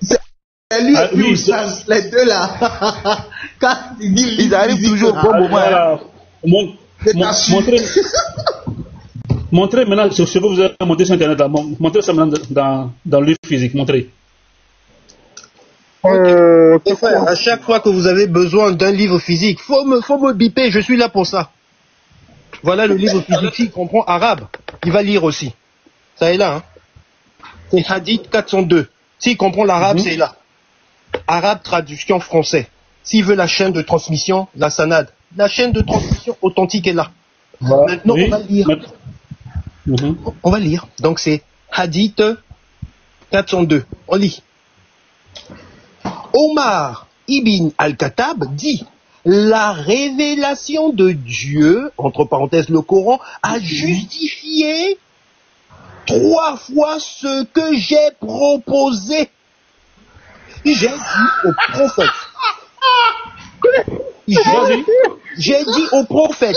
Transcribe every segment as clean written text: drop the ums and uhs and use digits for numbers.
C'est lui et puis Oussas, les deux là. Quand ils arrivent toujours au bon moment. Montrez maintenant ce que vous avez monté sur Internet là. Montrez ça maintenant dans le livre physique. Montrez. Frère, à chaque fois que vous avez besoin d'un livre physique, faut me biper, je suis là pour ça. Voilà le livre physique, s'il comprend arabe, il va lire aussi. Ça est là, hein. C'est Hadith 402. S'il comprend l'arabe, c'est là. Arabe, traduction français. S'il veut la chaîne de transmission, la sanad. La chaîne de transmission authentique est là. Maintenant, on va lire. On va lire. Donc c'est Hadith 402. On lit. Omar ibn al-Khattab dit: la révélation de Dieu, entre parenthèses le Coran, a justifié 3 fois ce que j'ai proposé. J'ai dit au prophète. J'ai dit au prophète,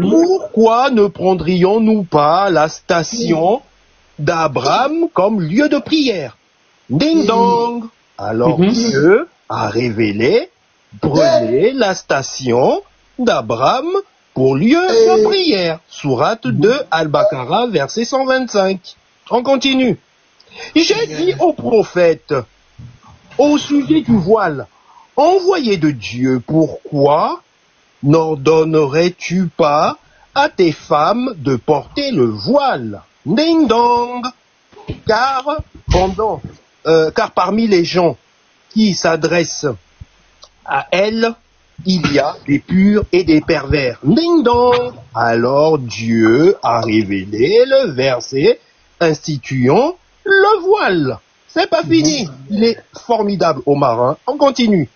pourquoi ne prendrions-nous pas la station d'Abraham comme lieu de prière? Ding dong. Alors Dieu a révélé, prenez la station d'Abraham pour lieu de prière. Sourate 2 Al-Baqarah, verset 125. On continue. J'ai dit au prophète, au sujet du voile, envoyé de Dieu, pourquoi n'ordonnerais-tu pas à tes femmes de porter le voile? Ding dong. Car parmi les gens qui s'adressent à elles, il y a des purs et des pervers. Ding dong. Alors Dieu a révélé le verset instituant le voile. C'est pas fini. Il est formidable, Omar. Hein. On continue.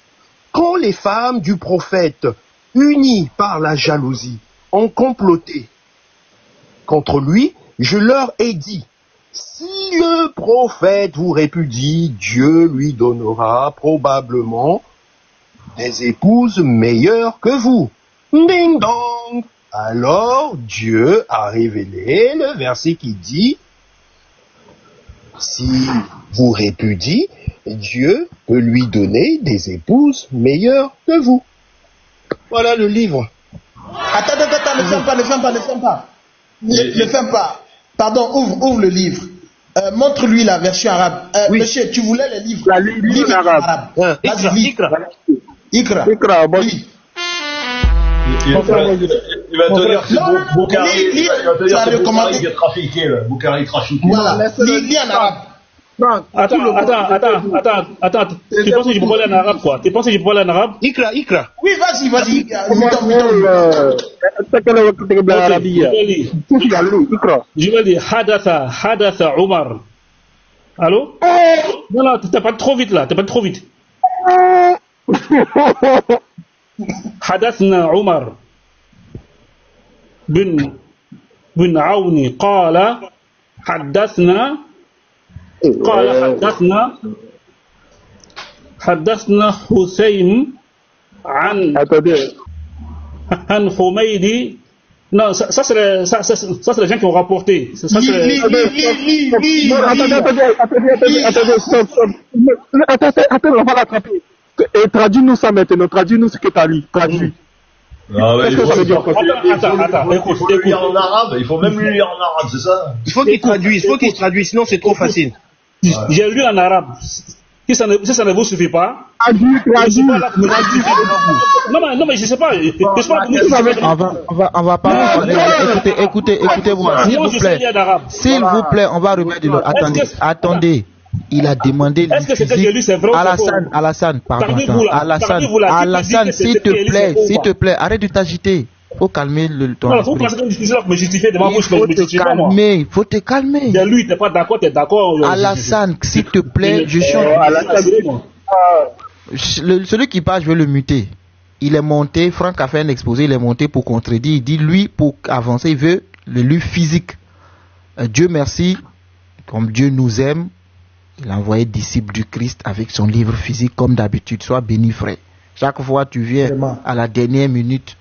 Quand les femmes du prophète, unies par la jalousie, ont comploté contre lui, je leur ai dit: si le prophète vous répudie, Dieu lui donnera probablement des épouses meilleures que vous. Ding dong. Alors Dieu a révélé le verset qui dit: si vous répudie, Dieu peut lui donner des épouses meilleures que vous. Voilà le livre. Attends, ne ferme pas. Ne ferme pas. Pardon, ouvre le livre. Montre-lui la version arabe. Oui. Monsieur, tu voulais le livre. La livre en arabe. Ikra. Oui. Il va te dire que Boukhari est trafiqué. Boukhari trafiqué. Voilà, lis en arabe. Non, attends. Tu penses que je peux parler en arabe, quoi? Tu penses que je peux parler en arabe? Ikra. Oui, vas-y. Je vais dire Hadatha Omar. Allô? Non, t'es pas trop vite là, حدثنا عمر بن عون قال حدثنا حسين عن حميد. Non, ça c'est les gens qui ont rapporté. Attends, on va l'attraper. Et traduis-nous ça maintenant, traduis-nous ce que tu as lu, traduis. Qu'est-ce que ça veut dire? Attends, écoute. En arabe, il faut même lui lire en arabe, c'est ça? Il faut qu'il traduise, sinon c'est trop facile. J'ai lu en arabe. Si ça ne vous suffit pas, traduis. Non, mais je sais pas. On va pas. Écoutez-moi, s'il vous plaît, on va remettre de l'eau. Attendez. Il a demandé est-ce que j'ai lu c'est vrai? Alassane, s'il te plaît, arrête de t'agiter. Faut calmer ton esprit. Faut passer une discussion pour me justifier devant vous. Il faut te calmer. Lui, t'es pas d'accord, t'es d'accord. Alassane, s'il te plaît, je suis celui qui parle, je vais le muter. Il est monté, Franck a fait un exposé, il est monté pour contredire. Il dit, lui, pour avancer, il veut le livre physique. Dieu merci, comme Dieu nous aime, il a envoyé disciple du Christ avec son livre physique comme d'habitude. Sois béni, frère. Chaque fois tu viens à la dernière minute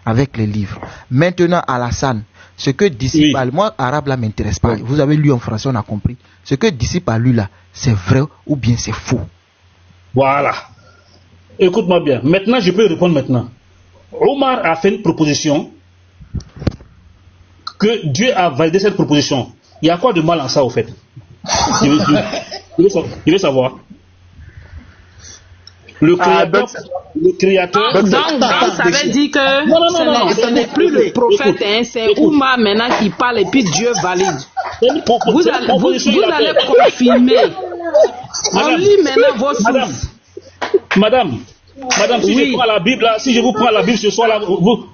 avec les livres. Maintenant, Alassane, ce que disciple, moi, arabe là m'intéresse pas. Vous avez lu en français, on a compris. Ce que disciple a lu là, c'est vrai ou bien c'est faux? Voilà. Écoute-moi bien. Maintenant, je peux répondre maintenant. Omar a fait une proposition que Dieu a validé cette proposition. Il y a quoi de mal en ça, au fait? Je veux savoir. Le créateur. Donc, ça veut dire que ce n'est plus le prophète, hein, c'est Omar maintenant qui parle et puis Dieu valide. Vous allez confirmer. On lit maintenant vos sources. Madame, si je prends la Bible là, si je vous prends la Bible ce soir là, vous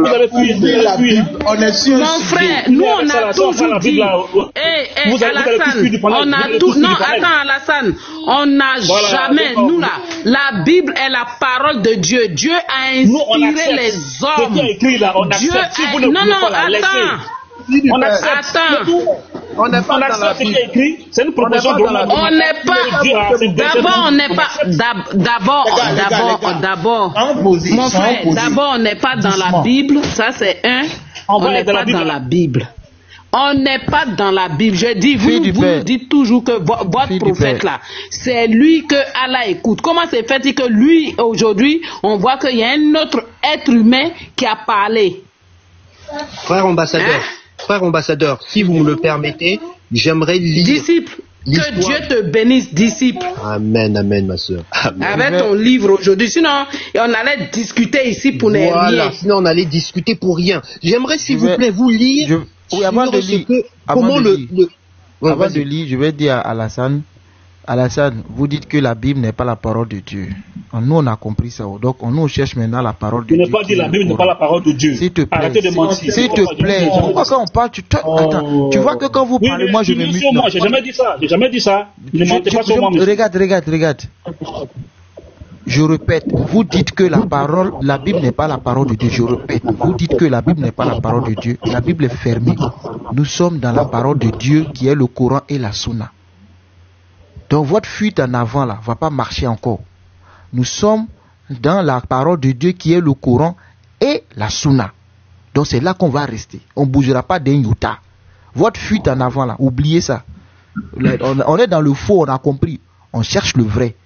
allez fuir la Bible. On est sûr. Mon frère, nous on a toujours dit. Alassane, on a tout. Non, attends Alassane, on n'a jamais. Nous là, la Bible est la parole de Dieu. Dieu a inspiré les hommes. Dieu a. Non, attends. On accepte. On n'est pas dans la Bible. C'est une proposition de la Bible. On n'est pas. D'abord, on n'est pas. D'abord. Mon frère, d'abord, on n'est pas dans la Bible. Ça, c'est un. On n'est pas dans la Bible. On n'est pas dans la Bible. Je dis, vous dites toujours que votre prophète là, c'est lui que Allah écoute. Comment c'est fait que lui, aujourd'hui, on voit qu'il y a un autre être humain qui a parlé? Frère ambassadeur, si vous me le permettez, j'aimerais lire. Disciple, que Dieu te bénisse, disciple. Amen, ma soeur. Avec ton livre aujourd'hui. Sinon, on allait discuter ici pour ne rien. Sinon, on allait discuter pour rien. J'aimerais, s'il vous plaît, vous lire. Avant de lire, je vais dire à Alassane, vous dites que la Bible n'est pas la parole de Dieu. Nous, on a compris ça. Donc, nous, on cherche maintenant la parole de Dieu. Tu n'as pas dit la Bible n'est pas la parole de Dieu. S'il te plaît. Arrêtez de mentir. S'il te plaît. Pourquoi quand on parle, attends, tu vois que quand vous parlez, moi, je me mute. Moi, j'ai jamais dit ça. Ne mentez pas sur moi, monsieur. Regarde. Je répète, vous dites que la Bible n'est pas la parole de Dieu. Je répète, vous dites que la Bible n'est pas la parole de Dieu. La Bible est fermée. Nous sommes dans la parole de Dieu qui est le Coran et la Sunna. Donc votre fuite en avant là va pas marcher encore. Nous sommes dans la parole de Dieu qui est le Coran et la Sunna. Donc c'est là qu'on va rester. On ne bougera pas d'un iota. Votre fuite en avant là, oubliez ça. On est dans le faux, on a compris. On cherche le vrai.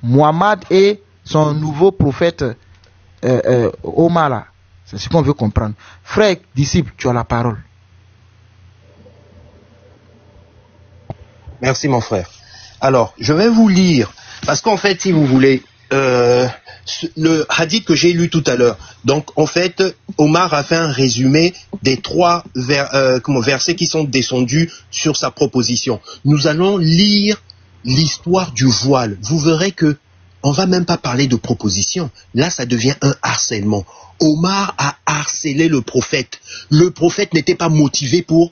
Mohammed et son nouveau prophète Omar là, c'est ce qu'on veut comprendre. Frère, disciple, tu as la parole. Merci mon frère. Alors, je vais vous lire, parce qu'en fait, si vous voulez, le hadith que j'ai lu tout à l'heure, donc en fait, Omar a fait un résumé des 3 versets qui sont descendus sur sa proposition. Nous allons lire l'histoire du voile. Vous verrez que on va même pas parler de proposition. Là, ça devient un harcèlement. Omar a harcelé le prophète. Le prophète n'était pas motivé pour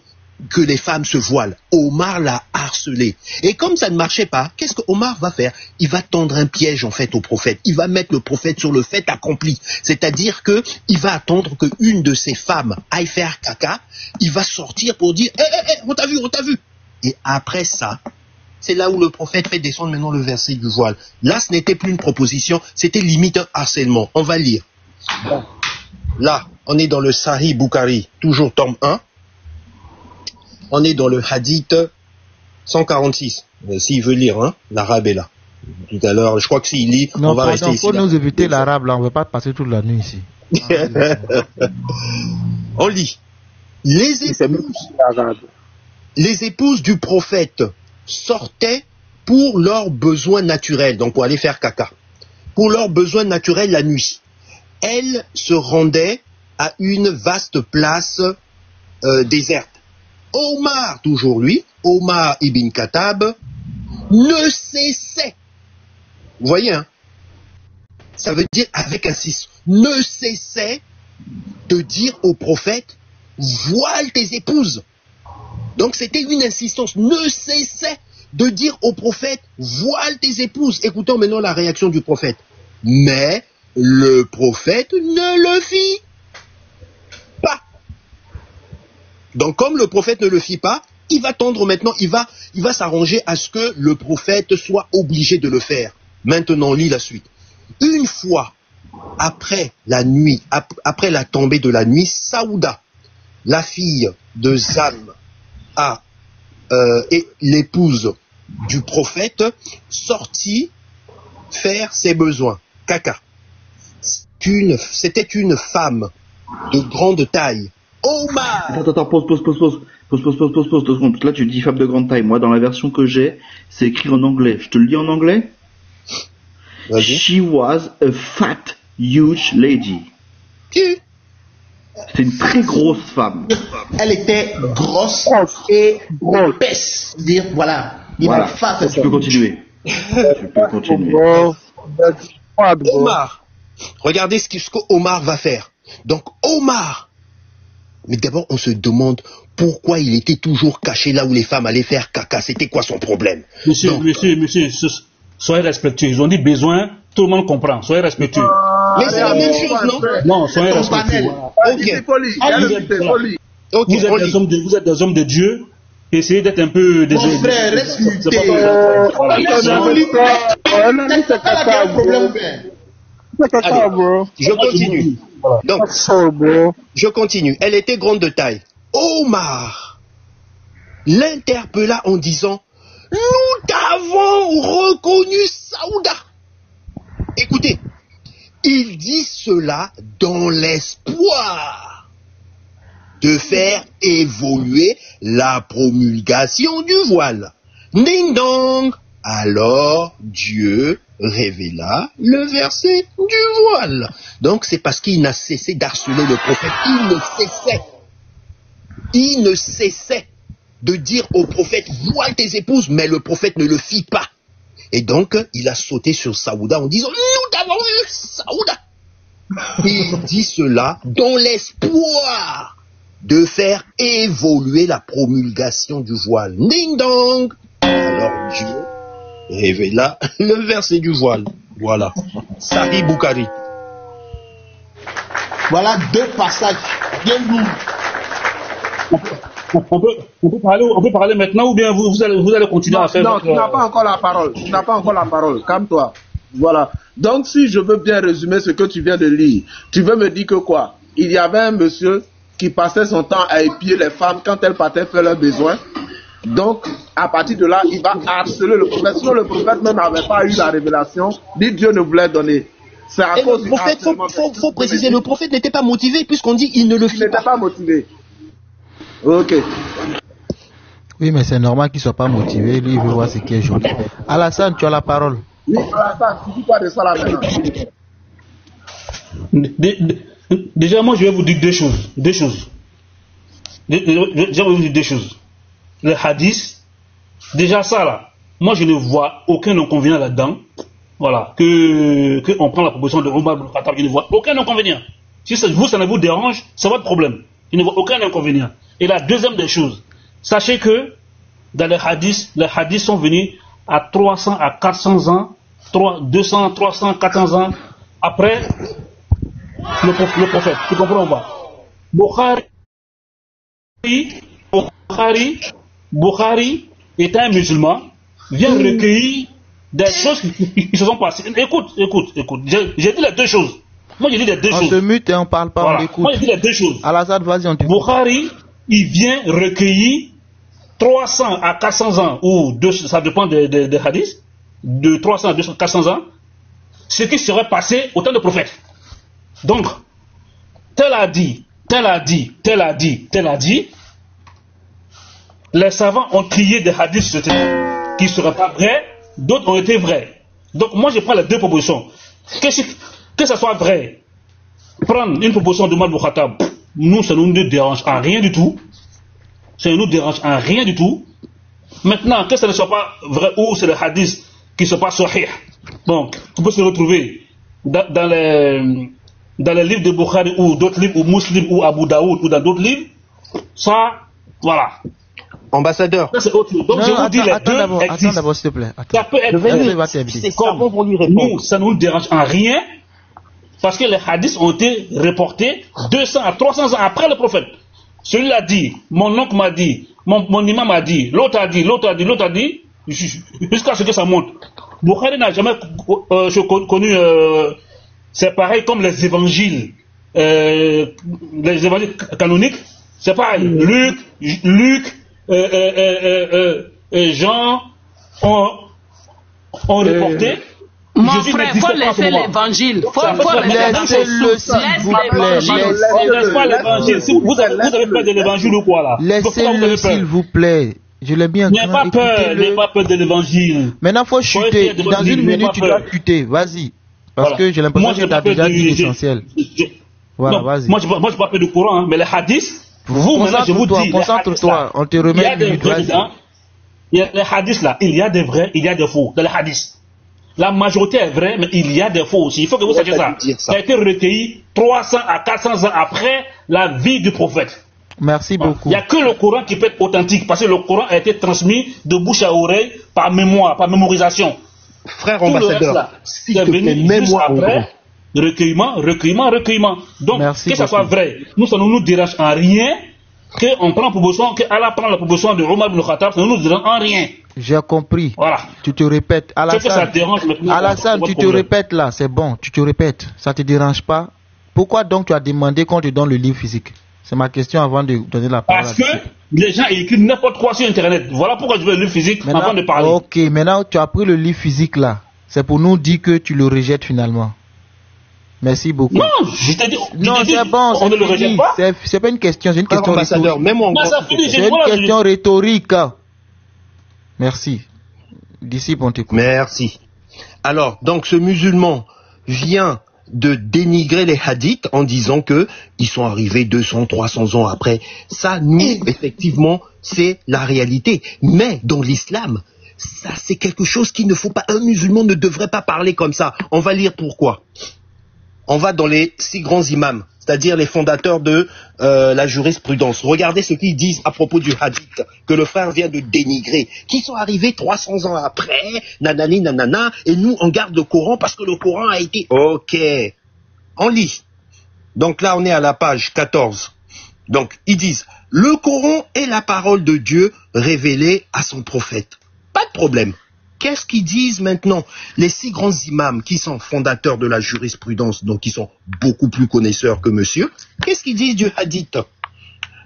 que les femmes se voilent. Omar l'a harcelé. Et comme ça ne marchait pas, qu'est-ce que Omar va faire? Il va tendre un piège en fait au prophète. Il va mettre le prophète sur le fait accompli. C'est-à-dire que il va attendre que une de ses femmes aille faire caca. Il va sortir pour dire on t'a vu. Et après ça, c'est là où le prophète fait descendre maintenant le verset du voile. Là, ce n'était plus une proposition, c'était limite un harcèlement. On va lire. Là, on est dans le Sahih Bukhari, toujours tome 1. On est dans le hadith 146. S'il veut lire, hein, l'arabe est là. Tout à l'heure, je crois que s'il lit, on va rester ici. Il faut nous éviter l'arabe, là, on ne veut pas passer toute la nuit ici. On lit. Les épouses du prophète sortaient pour leurs besoins naturels, donc pour aller faire caca. Pour leurs besoins naturels la nuit. Elles se rendaient à une vaste place déserte. Omar, toujours lui, Omar ibn Khattab, ne cessait, vous voyez, hein, ça veut dire avec insistance, ne cessait de dire au prophète, voile tes épouses. Donc c'était une insistance, ne cessait de dire au prophète, voile tes épouses. Écoutons maintenant la réaction du prophète. Mais le prophète ne le fit pas. Donc comme le prophète ne le fit pas, il va tendre maintenant, il va s'arranger à ce que le prophète soit obligé de le faire. Maintenant, lis la suite. Une fois, après la nuit, après la tombée de la nuit, Saouda, la fille de Zam, et l'épouse du prophète, sortit faire ses besoins. Caca. C'était une femme de grande taille. Omar. Attends, pause 2 secondes. Là, tu dis femme de grande taille. Moi, dans la version que j'ai, c'est écrit en anglais. Je te le dis en anglais. She was a fat, huge lady. C'est une très grosse femme. Elle était grosse et épaisse. Dire voilà. Tu peux continuer. Omar. Regardez ce qu'Omar va faire. Donc Omar. Mais d'abord, on se demande pourquoi il était toujours caché là où les femmes allaient faire caca. C'était quoi son problème? Monsieur, soyez respectueux. Ils ont dit besoin, tout le monde comprend. Soyez respectueux. Mais c'est la même chose, non? Non, soyez respectueux. Vous êtes des hommes de Dieu. Essayez d'être un peu des mon frère, respectez. Je continue. Donc, je continue. Elle était grande de taille. Omar l'interpella en disant: nous t'avons reconnu, Saouda. Écoutez, il dit cela dans l'espoir de faire évoluer la promulgation du voile. Ding dong. Alors Dieu révéla le verset du voile. Donc c'est parce qu'il n'a cessé d'harceler le prophète. Il ne cessait de dire au prophète: voile tes épouses, mais le prophète ne le fit pas. Et donc il a sauté sur Saouda en disant: nous t'avons vu, Saouda. Il dit cela dans l'espoir de faire évoluer la promulgation du voile. Ding dong. Alors Dieu révéla le verset du voile. Voilà. Sahih Bukhari. Voilà 2 passages bien lourds. On peut parler maintenant ou bien vous allez continuer à faire. Non, tu n'as pas encore la parole. Calme-toi. Voilà. Donc, si je veux bien résumer ce que tu viens de lire, tu veux me dire que quoi? Il y avait un monsieur qui passait son temps à épier les femmes quand elles partaient faire leurs besoins. Donc, à partir de là, il va harceler le prophète. Sinon, le prophète même n'avait pas eu la révélation, ni Dieu ne voulait donner. C'est à cause du harcèlement. Faut préciser, le prophète n'était pas motivé, puisqu'on dit il ne le fit pas. Il n'était pas motivé. Ok. Oui, mais c'est normal qu'il ne soit pas motivé. Lui, il veut voir ce qui est joli. Alassane, tu as la parole. Oui, Alassane, tu dis quoi de ça là maintenant? Déjà, moi, je vais vous dire deux choses. Le hadith, déjà ça là, moi je ne vois aucun inconvénient là-dedans. Voilà, que on prend la proposition de Omar ibn Khattab, je ne vois aucun inconvénient. Si ça ne vous dérange, c'est votre problème. Je ne vois aucun inconvénient. Et la deuxième des choses, sachez que dans les hadiths sont venus à 300 à 400 ans, 200, 300, 400 ans après le prophète. Tu comprends ou pas? Bukhari est un musulman, vient recueillir des choses qui se sont passées. Écoute. J'ai dit les deux choses. Moi, j'ai dit les deux choses. On se mute et on parle pas, voilà. On écoute. Moi, j'ai dit les deux choses. Alassane, vas-y, on t'écoute. Bukhari, il vient recueillir 300 à 400 ans, ou ça dépend des hadiths, de 300 à 200, 400 ans, ce qui serait passé au temps du prophète. Donc, tel a dit, les savants ont trié des hadiths qui ne seraient pas vrais, d'autres ont été vrais. Donc moi je prends les deux propositions. Que ça soit vrai, prendre une proposition de Omar ibn Khattab, nous ça ne nous dérange en rien du tout. Ça ne nous dérange en rien du tout. Maintenant, que ça ne soit pas vrai ou c'est le hadith qui ne soit pas sahih. Donc, on peut se retrouver dans les livres de Bukhari ou d'autres livres, ou Muslim ou Abu Daoud ou dans d'autres livres. Ça, voilà. Ambassadeur. Ça, c'est autre chose. Donc, je vous dis les deux existent. Attends d'abord, s'il te plaît. Ça peut être nous, ça ne nous dérange en rien, parce que les hadiths ont été reportés 200 à 300 ans après le prophète. Celui-là dit, mon oncle m'a dit, mon imam m'a dit, l'autre a dit, jusqu'à ce que ça monte. Bukhari n'a jamais connu c'est pareil comme les évangiles canoniques, c'est pareil. Luc, Jean ont reporté. Mon frère, il faut laisser l'évangile. Laissez-le, s'il vous plaît. Vous avez peur de l'évangile ou quoi là? Laissez-le, s'il vous plaît. Je l'ai bien compris. N'ayez pas peur de l'évangile. Maintenant, il faut chuter. Dans une minute, tu dois chuter. Vas-y. Parce que j'ai l'impression que tu as déjà dit l'essentiel. Voilà, vas-y. Moi, je n'ai pas peur du Coran, mais les hadiths, maintenant, je vous dis. Concentre-toi, on te remet une minute. Il y a les hadiths là, il y a des vrais, il y a des faux dans les hadiths. La majorité est vraie, mais il y a des faux aussi. Il faut que vous sachiez ça. Ça a été recueilli 300 à 400 ans après la vie du prophète. Merci beaucoup. Il n'y a que le Coran qui peut être authentique, parce que le Coran a été transmis de bouche à oreille par mémoire, par mémorisation. Frère ambassadeur, s'il te plaît, mémoire après, recueillement. Donc, merci que ça soit vrai, ça ne nous dérange en rien qu'on prend proposition, qu'Allah prend la proposition de Omar ibn Khattab, ça ne nous dérange en rien. J'ai compris. Voilà. Tu te répètes. Alassane, tu te répètes là, c'est bon, tu te répètes. Ça ne te dérange pas. Pourquoi donc tu as demandé qu'on te donne le livre physique? C'est ma question avant de donner la parole. Parce que les gens écrivent n'importe quoi sur Internet. Voilà pourquoi je veux le livre physique avant de parler. Ok, maintenant tu as pris le livre physique là. C'est pour nous dire que tu le rejettes finalement. Merci beaucoup. Non, je t'ai dit. Non, c'est bon, on ne le rejette pas. C'est pas une question, c'est une question rhétorique. C'est une question rhétorique. Merci. Disciple, on t'écoute. Merci. Alors, donc ce musulman vient de dénigrer les hadiths en disant que ils sont arrivés 200, 300 ans après. Ça, nous, effectivement, c'est la réalité. Mais dans l'islam, ça, c'est quelque chose qu'il ne faut pas. Un musulman ne devrait pas parler comme ça. On va lire pourquoi. On va dans les 6 grands imams, c'est-à-dire les fondateurs de la jurisprudence. Regardez ce qu'ils disent à propos du hadith que le frère vient de dénigrer, qui sont arrivés 300 ans après, nanani nanana, et nous on garde le Coran parce que le Coran a été... Ok, on lit. Donc là on est à la page 14. Donc ils disent, le Coran est la parole de Dieu révélée à son prophète. Pas de problème. Qu'est-ce qu'ils disent maintenant? Les 6 grands imams qui sont fondateurs de la jurisprudence, donc qui sont beaucoup plus connaisseurs que monsieur, qu'est-ce qu'ils disent du hadith?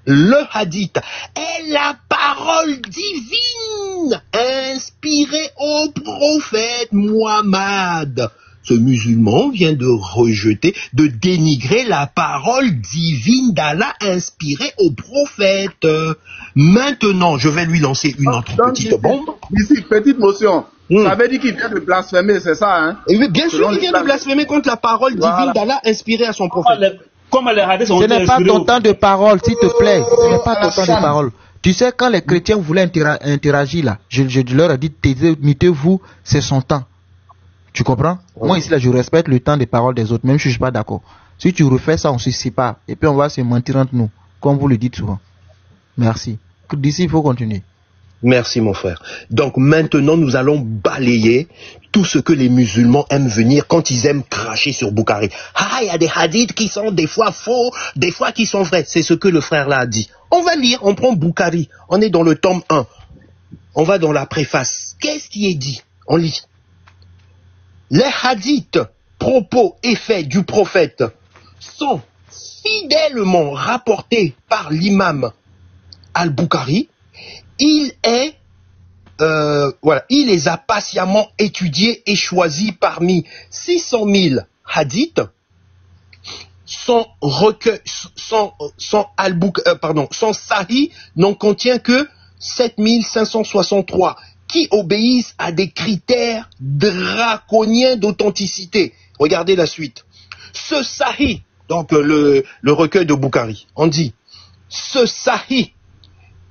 Le hadith est la parole divine inspirée au prophète Muhammad. Ce musulman vient de rejeter, de dénigrer la parole divine d'Allah inspirée au prophète. Maintenant, je vais lui lancer une autre petite bombe. Ici, petite motion. Ça veut dire qu'il vient de blasphémer, c'est ça, hein? Et oui, bien sûr, il vient de blasphémer contre la parole divine d'Allah inspirée à son prophète. Ce n'est pas ton temps de parole, s'il te plaît. Ce n'est pas ton temps de parole. Tu sais, quand les chrétiens voulaient interagir là, je leur ai dit, mettez-vous, c'est son temps. Tu comprends? Moi ici là, je respecte le temps des paroles des autres, même si je ne suis pas d'accord. Si tu refais ça, on se sépare. Et puis on va se mentir entre nous, comme vous le dites souvent. Merci. D'ici, il faut continuer. Merci mon frère. Donc maintenant, nous allons balayer tout ce que les musulmans aiment venir quand ils aiment cracher sur Bukhari. Ah, il y a des hadiths qui sont des fois faux, des fois qui sont vrais. C'est ce que le frère là a dit. On va lire, on prend Bukhari. On est dans le tome 1. On va dans la préface. Qu'est-ce qui est dit? On lit. Les hadiths, propos et faits du prophète sont fidèlement rapportés par l'imam Al-Bukhari. Il les a patiemment étudiés et choisis parmi 600 000 hadiths. Son Sahih n'en contient que 7563 qui obéissent à des critères draconiens d'authenticité. Regardez la suite. Ce Sahih, donc le recueil de Bukhari, on dit, ce Sahih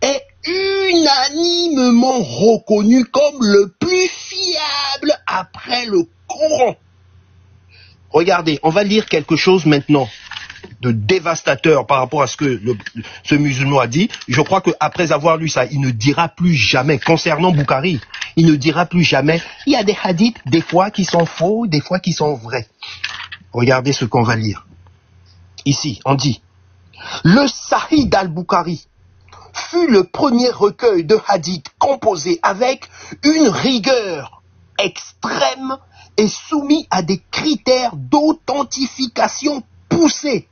est unanimement reconnu comme le plus fiable après le Coran. Regardez, on va lire quelque chose maintenant de dévastateur par rapport à ce que ce musulman a dit. Je crois qu'après avoir lu ça, il ne dira plus jamais, concernant Bukhari, il ne dira plus jamais, il y a des hadiths, des fois qui sont faux, des fois qui sont vrais. Regardez ce qu'on va lire. Ici, on dit, le Sahih d'Al-Bukhari fut le premier recueil de hadiths composé avec une rigueur extrême est soumis à des critères d'authentification poussés.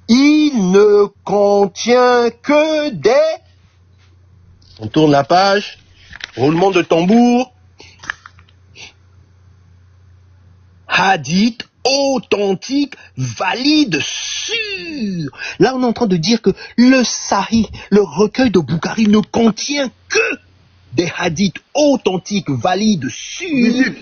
Il ne contient que des... On tourne la page. Roulement de tambour. Hadith authentique, valide, sûr. Là, on est en train de dire que le Sahih, le recueil de Bukhari, ne contient que des hadiths authentiques, valides, sûrs.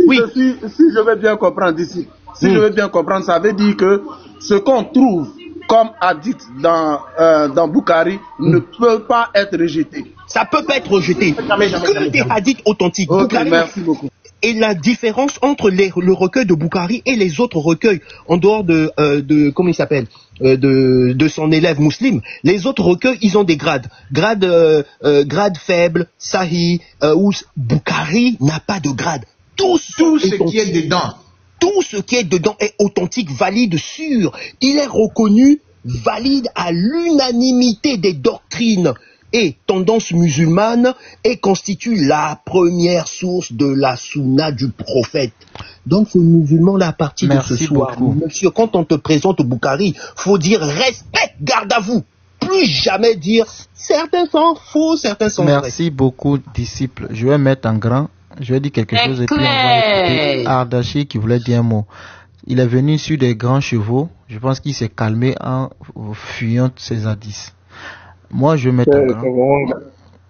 Oui. Si je veux bien comprendre ici, je veux bien comprendre, ça veut dire que ce qu'on trouve comme hadith dans Bukhari ne peut pas être rejeté. Ça peut pas être rejeté. Que des hadiths authentiques. Okay, Bukhari, merci beaucoup. Et la différence entre le recueil de Bukhari et les autres recueils, en dehors de comment il s'appelle, de son élève musulman, les autres recueils, ils ont des grades. Grade faible, Sahih, ou Bukhari n'a pas de grade. Tout ce qui est dedans. Tout ce qui est dedans est authentique, valide, sûr. Il est reconnu valide à l'unanimité des doctrines et tendances musulmanes et constitue la première source de la sunna du prophète. Donc ce musulman-là, à partir de ce soir, monsieur, quand on te présente Bukhari, faut dire respect, garde à vous. Plus jamais dire certains sont faux, certains sont vrais. Merci beaucoup, disciples. Je vais mettre en grand. Je vais dire quelque chose et puis on va écouter Ardachi qui voulait dire un mot. Il est venu sur des grands chevaux. Je pense qu'il s'est calmé en fuyant ses hadiths. Moi, je vais mettre en grand.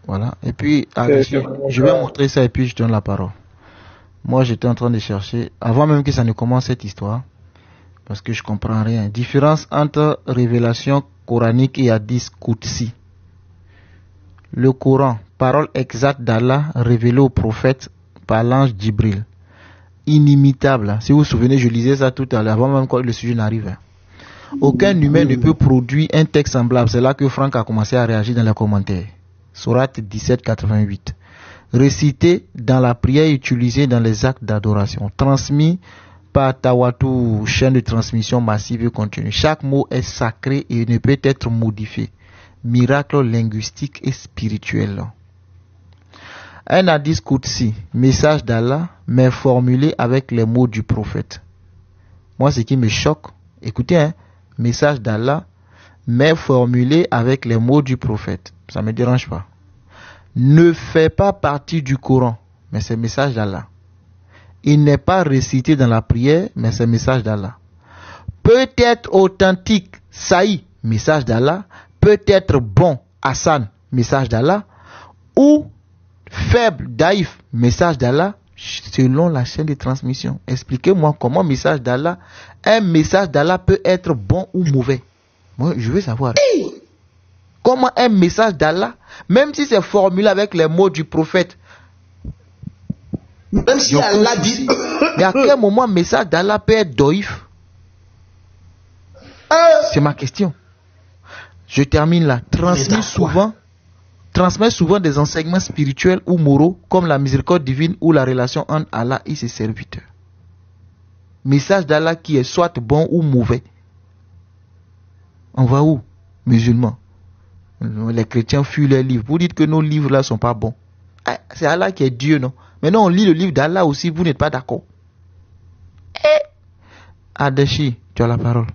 Voilà. Et puis, Ardachi, je vais montrer ça et puis je donne la parole. Moi, j'étais en train de chercher, avant même que ça ne commence cette histoire, parce que je comprends rien. Différence entre révélation coranique et hadith Qudsi. Le Coran, parole exacte d'Allah révélée au prophète par l'ange Djibril. Inimitable. Si vous vous souvenez, je lisais ça tout à l'heure, avant même que le sujet n'arrive. Aucun humain ne peut produire un texte semblable. C'est là que Franck a commencé à réagir dans les commentaires. Sourate 1788. Récité dans la prière utilisée dans les actes d'adoration. Transmis par Tawatu, chaîne de transmission massive et continue. Chaque mot est sacré et ne peut être modifié. Miracle linguistique et spirituel. Un hadith Qudsi, message d'Allah, mais formulé avec les mots du prophète. Moi, ce qui me choque, écoutez, message d'Allah, mais formulé avec les mots du prophète. Ça ne me dérange pas. Ne fait pas partie du Coran, mais c'est message d'Allah. Il n'est pas récité dans la prière, mais c'est message d'Allah. Peut être authentique, Saï, message d'Allah. Peut être bon, Hassan, message d'Allah. Ou faible, Daïf, message d'Allah, selon la chaîne de transmission. Expliquez-moi comment un message d'Allah peut être bon ou mauvais. Moi, je veux savoir. Comment un message d'Allah, même si c'est formulé avec les mots du prophète, même si Allah dit, mais à quel moment un message d'Allah peut être doïf? C'est ma question. Je termine là. Transmet souvent des enseignements spirituels ou moraux comme la miséricorde divine ou la relation entre Allah et ses serviteurs. Message d'Allah qui est soit bon ou mauvais. On va où, musulmans? Les chrétiens fuient leurs livres. Vous dites que nos livres là sont pas bons. C'est Allah qui est Dieu, non? Maintenant on lit le livre d'Allah aussi, vous n'êtes pas d'accord. Adachi, tu as la parole.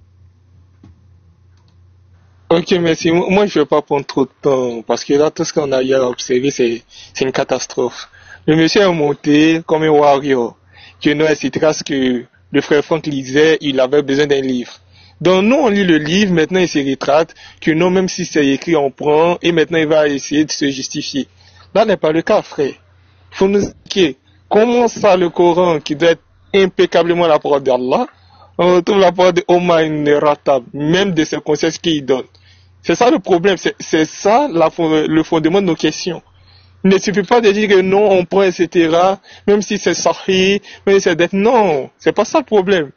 Ok, merci. Moi, je ne vais pas prendre trop de temps, parce que là, tout ce qu'on a eu à observer, c'est une catastrophe. Le monsieur est monté comme un warrior, que nous, etc., ce que le frère Franck lisait, il avait besoin d'un livre. Donc, nous, on lit le livre, maintenant, il se rétracte, que non, même si c'est écrit, on prend, et maintenant, il va essayer de se justifier. Là, n'est pas le cas, frère. Il faut nous expliquer comment ça, le Coran, qui doit être impeccablement la parole d'Allah, on retrouve la parole de Omar irratable, même de ces conseils qu'il donne. C'est ça le problème, c'est ça le fondement de nos questions. Il ne suffit pas de dire que non, on prend, etc., même si c'est sahih, même si c'est d'être. Non, c'est pas ça le problème.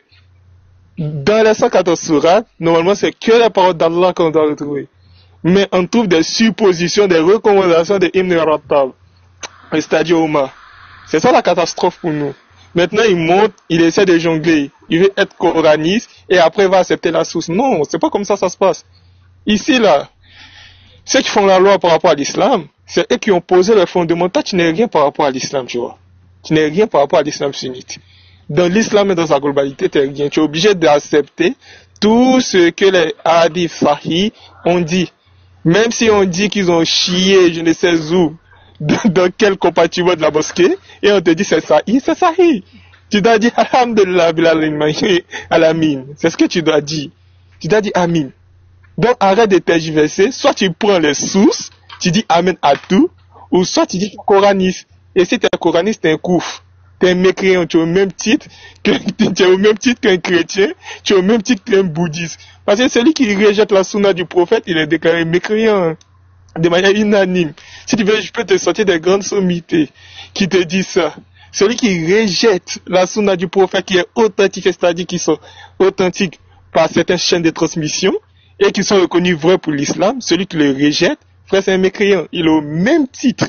Dans les 114 sourates, normalement, c'est que la parole d'Allah qu'on doit retrouver. Mais on trouve des suppositions, des recommandations de Ibn Rattab, c'est-à-dire Omar. C'est ça la catastrophe pour nous. Maintenant, il monte, il essaie de jongler. Il veut être coraniste et après il va accepter la source. Non, c'est pas comme ça se passe. Ici, là, ceux qui font la loi par rapport à l'islam, c'est eux qui ont posé le fondement. Toi, tu n'es rien par rapport à l'islam, tu vois. tu n'es rien par rapport à l'islam sunnite. Dans l'islam et dans sa globalité, tu n'es rien. Tu es obligé d'accepter tout ce que les hadiths sahih ont dit. Même si on dit qu'ils ont chié, je ne sais où, dans quel compartiment de la mosquée, et on te dit c'est sahih, c'est sahih. Tu dois dire alhamdulillah alamin. C'est ce que tu dois dire. Tu dois dire amin. Donc arrête de tergiverser. Soit tu prends les sources, tu dis amen à tout, ou soit tu dis coraniste. Et si tu es coraniste, tu es un kouf. Tu es un mécréant, tu es au même titre qu'un chrétien, tu es au même titre qu'un bouddhiste. Parce que celui qui rejette la sunna du prophète, il est déclaré mécréant de manière unanime. Si tu veux, je peux te sortir des grandes sommités qui te disent ça. Celui qui rejette la sunna du prophète qui est authentique, c'est-à-dire qui sont authentiques par certaines chaînes de transmission et qui sont reconnus vrais pour l'islam, celui qui le rejette, frère, c'est un mécréant. Il est au même titre.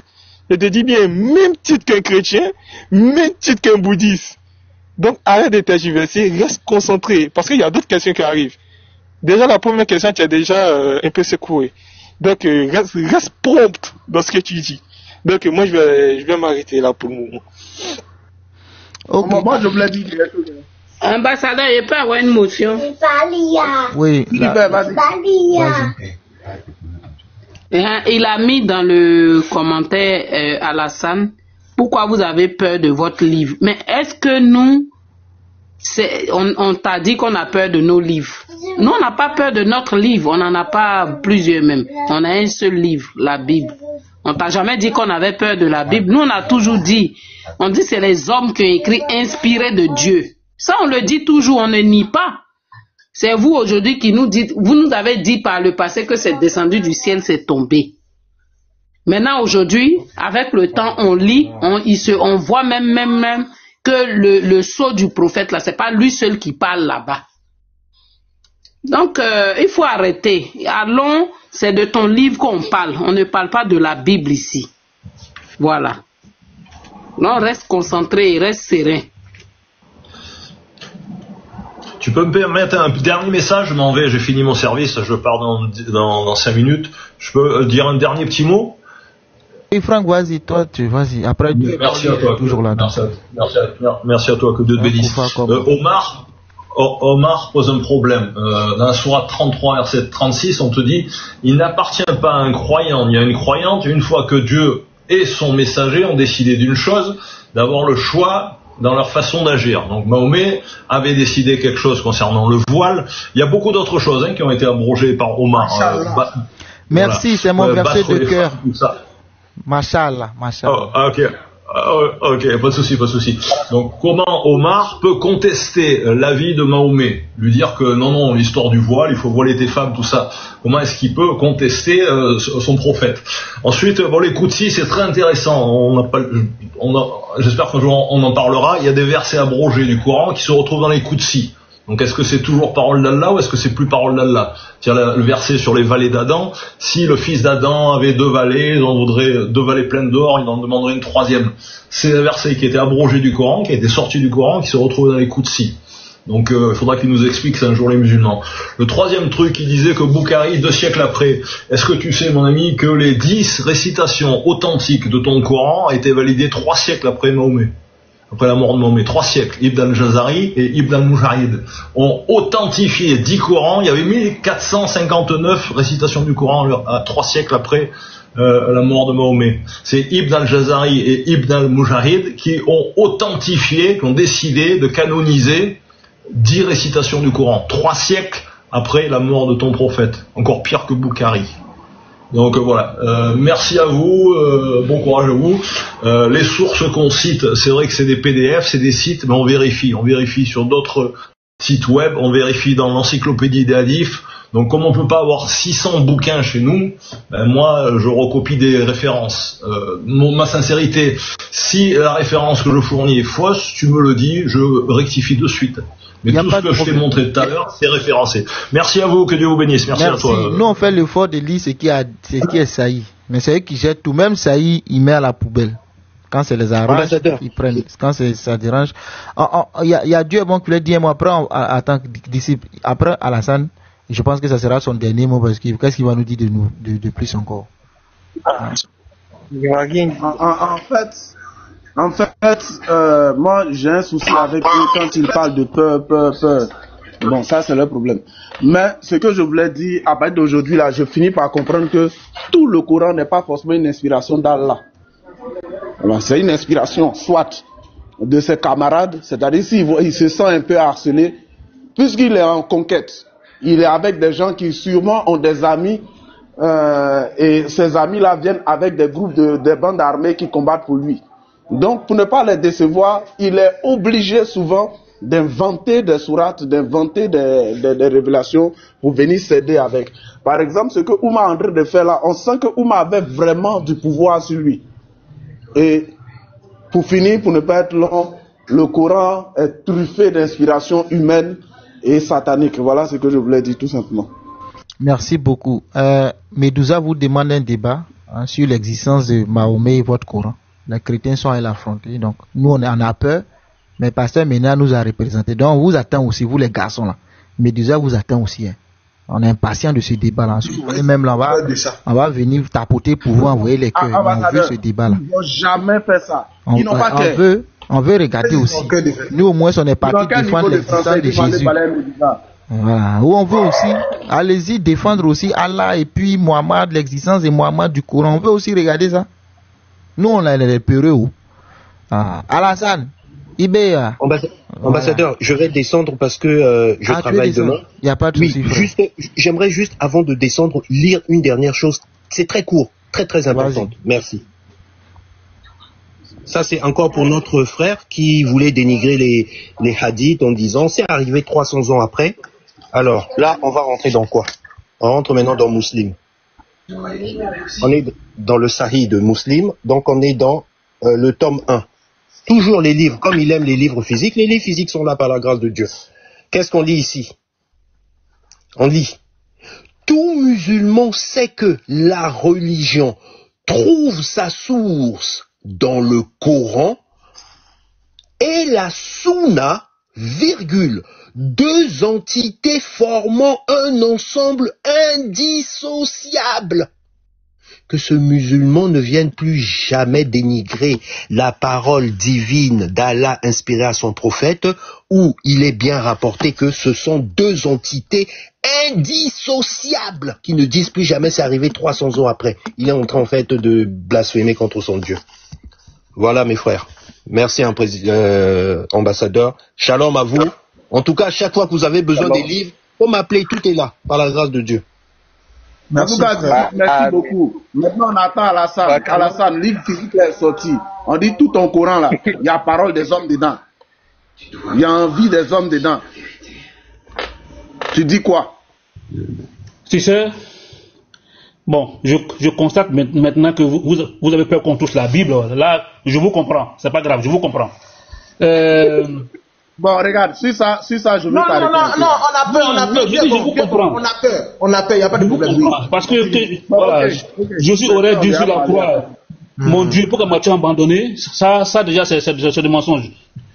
Je te dis bien, même titre qu'un chrétien, même titre qu'un bouddhiste. Donc, arrête de tergiverser, reste concentré, parce qu'il y a d'autres questions qui arrivent. Déjà, la première question, tu as déjà un peu secoué. Donc, reste prompt dans ce que tu dis. Donc, moi, je vais m'arrêter là pour le moment. Okay. Moi, je voulais dire. Ambassadeur, il peut avoir une motion. Oui. Il a mis dans le commentaire Alassane, pourquoi vous avez peur de votre livre? Mais est-ce que nous, on t'a dit qu'on a peur de nos livres? Nous, on n'a pas peur de notre livre, on n'en a pas plusieurs même. On a un seul livre, la Bible. On t'a jamais dit qu'on avait peur de la Bible. Nous, on a toujours dit, on dit c'est les hommes qui ont écrit inspirés de Dieu. Ça, on le dit toujours, on ne nie pas. C'est vous aujourd'hui qui nous dites, vous nous avez dit par le passé que c'est descendu du ciel, c'est tombé. Maintenant, aujourd'hui, avec le temps, on lit, on voit même que le sceau du prophète, là, c'est pas lui seul qui parle là-bas. Donc, il faut arrêter. Allons, c'est de ton livre qu'on parle. On ne parle pas de la Bible ici. Voilà. Non, reste concentré, reste serein. Tu peux me permettre un dernier message? Je m'en vais, j'ai fini mon service, je pars dans 5 minutes. Je peux dire un dernier petit mot? Et Franck, vas-y, toi, vas-y. Après, merci à toi. Toujours là. Merci à toi, que Dieu te bénisse. Omar pose un problème. Dans la sourate 33, verset 36, on te dit, il n'appartient pas à un croyant ni à une croyante, une fois que Dieu et son messager ont décidé d'une chose, d'avoir le choix dans leur façon d'agir. Donc Mahomet avait décidé quelque chose concernant le voile. Il y a beaucoup d'autres choses qui ont été abrogées par Omar. Merci, voilà. C'est mon verset de cœur. Mashallah. Ok, pas de souci. Donc comment Omar peut contester l'avis de Mahomet, lui dire que non, l'histoire du voile, il faut voiler tes femmes, tout ça. Comment est-ce qu'il peut contester son prophète? Ensuite, les Qudsi, c'est très intéressant. J'espère qu'un jour on en parlera. Il y a des versets abrogés du Coran qui se retrouvent dans les Qudsi. Donc est-ce que c'est toujours parole d'Allah ou est-ce que c'est plus parole d'Allah? C'est-à-dire le verset sur les valets d'Adam, si le fils d'Adam avait 2 valets, il en voudrait 2 valets pleines d'or, il en demanderait une 3e. C'est un verset qui était abrogé du Coran, qui a été sorti du Coran, qui se retrouve dans les Qudsi. Donc il faudra qu'il nous explique ça un jour les musulmans. Le 3e truc, il disait que Boukhari, 2 siècles après, est-ce que tu sais mon ami que les 10 récitations authentiques de ton Coran a été validées 3 siècles après Mahomet? Après la mort de Mahomet, 3 siècles, Ibn al-Jazari et Ibn al-Mujahid ont authentifié 10 Corans. Il y avait 1459 récitations du Coran à 3 siècles après la mort de Mahomet. C'est Ibn al-Jazari et Ibn al-Mujahid qui ont authentifié, qui ont décidé de canoniser 10 récitations du Coran, 3 siècles après la mort de ton prophète. Encore pire que Boukhari. Donc voilà, merci à vous, bon courage à vous. Les sources qu'on cite, c'est vrai que c'est des PDF, c'est des sites, mais on vérifie sur d'autres sites web, on vérifie dans l'encyclopédie des hadiths. Donc comme on peut pas avoir 600 bouquins chez nous, moi je recopie des références. Ma sincérité, si la référence que je fournis est fausse, tu me le dis, je rectifie de suite. Mais tout ce que je t'ai montré tout à l'heure, c'est référencé. Merci à vous, que Dieu vous bénisse. Merci à toi. Nous, on fait l'effort de lire ce qui est saillie. Mais c'est eux qui jettent tout. Même saillie, ils mettent à la poubelle. Quand c'est les arrange, ils prennent. Quand ça dérange. Il y a Dieu bon qui l'a dit, moi, après, disciple, après Alassane, je pense que ça sera son dernier mot parce que qu'est-ce qu'il va nous dire de plus encore? En fait, En fait, moi, j'ai un souci avec eux quand ils parlent de peur. Bon, ça, c'est leur problème. Mais ce que je voulais dire, à partir d'aujourd'hui, là, je finis par comprendre que tout le Coran n'est pas forcément une inspiration d'Allah. Alors, c'est une inspiration, soit de ses camarades, c'est-à-dire s'il se sent un peu harcelé, puisqu'il est en conquête, il est avec des gens qui sûrement ont des amis, et ces amis-là viennent avec des groupes des bandes armées qui combattent pour lui. Donc, pour ne pas les décevoir, il est obligé souvent d'inventer des sourates, d'inventer des révélations pour venir s'aider avec. Par exemple, ce que Ouma est en train de faire là, on sent que Ouma avait vraiment du pouvoir sur lui. Et pour finir, pour ne pas être long, le Coran est truffé d'inspiration humaine et satanique. Voilà ce que je voulais dire tout simplement. Merci beaucoup. Medusa vous demande un débat sur l'existence de Mahomet et votre Coran. Les chrétiens sont à l'affronter. Donc, nous, on en a peur, mais Pasteur Ménard nous a représenté. Donc, on vous attend aussi, vous les garçons là. Medusa vous attend aussi. Hein. On est impatient de ce débat-là. Et même là, on va venir tapoter pour vous envoyer les cœurs. On veut ce débat-là. Ils n'ont jamais fait ça. Ils n'ont pas fait. On veut regarder aussi. Nous, au moins, on est parti défendre l'existence de Jésus. Voilà. Ou on veut aussi, allez-y, défendre aussi Allah et puis Mohammed, l'existence de Mohammed du Coran. On veut aussi regarder ça. Nous, on a les peureux. Alassane, Ibéa. Ambassadeur, je vais descendre parce que je travaille demain. Il n'y a pas de souci. J'aimerais juste, avant de descendre, lire une dernière chose. C'est très court, très importante. Merci. Ça, c'est encore pour notre frère qui voulait dénigrer les hadiths en disant, c'est arrivé 300 ans après. Alors, là, on va rentrer dans quoi? On rentre maintenant dans Muslim. On est dans le Sahih de Muslim, donc on est dans le tome 1. Toujours les livres, comme il aime les livres physiques sont là par la grâce de Dieu. Qu'est-ce qu'on lit ici? On lit. Tout musulman sait que la religion trouve sa source dans le Coran et la Sunna, deux entités formant un ensemble indissociable. Que ce musulman ne vienne plus jamais dénigrer la parole divine d'Allah inspirée à son prophète, où il est bien rapporté que ce sont deux entités indissociables qui ne disent plus jamais c'est arrivé 300 ans après. Il est en train en fait de blasphémer contre son Dieu. Voilà mes frères. Merci ambassadeur. Shalom à vous. En tout cas, chaque fois que vous avez besoin des livres, faut m'appeler, tout est là, par la grâce de Dieu. Merci beaucoup. Maintenant, on attend Alassane. Alassane, livre physique est sorti. On dit tout ton Coran là. Il y a parole des hommes dedans. Il y a envie des hommes dedans. Tu dis quoi? Tu sais, bon, je constate maintenant que vous avez peur qu'on touche la Bible. Là, je vous comprends. C'est pas grave, je vous comprends. Bon, regarde, sur ça, je veux t'arrêter. Non, on a peur. Je vous comprends. On a peur, il n'y a pas de problème. Parce que voilà, Jésus aurait dit sur la croix, mon Dieu, pourquoi m'as-tu abandonné? Ça déjà, c'est des mensonges.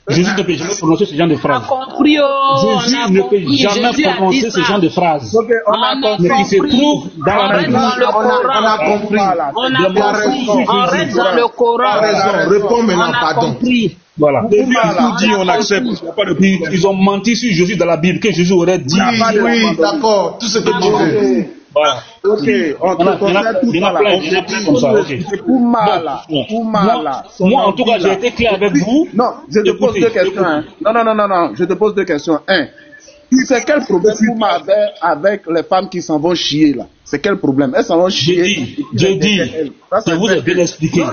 Jésus ne peut jamais prononcer ce genre de phrases. Jésus ne peut jamais prononcer ce genre de phrases. Mais qui se trouve dans la Bible. On a compris. On reste dans le Coran. Réponds maintenant, pardon. Voilà. On accepte. Ils ont menti sur Jésus dans la Bible, que Jésus aurait dit. Oui, d'accord. Tout ce que tu veux. Voilà. Ok, on te concerne tout ça là. Moi, en tout cas, j'ai été clair avec vous. Non, je te pose deux questions. Hein. Non, je te pose deux questions. C'est quel problème Ouma avait avec les femmes qui s'en vont chier là? C'est quel problème? Elles s'en vont chier. J'ai dit. Je vous ai bien expliqué.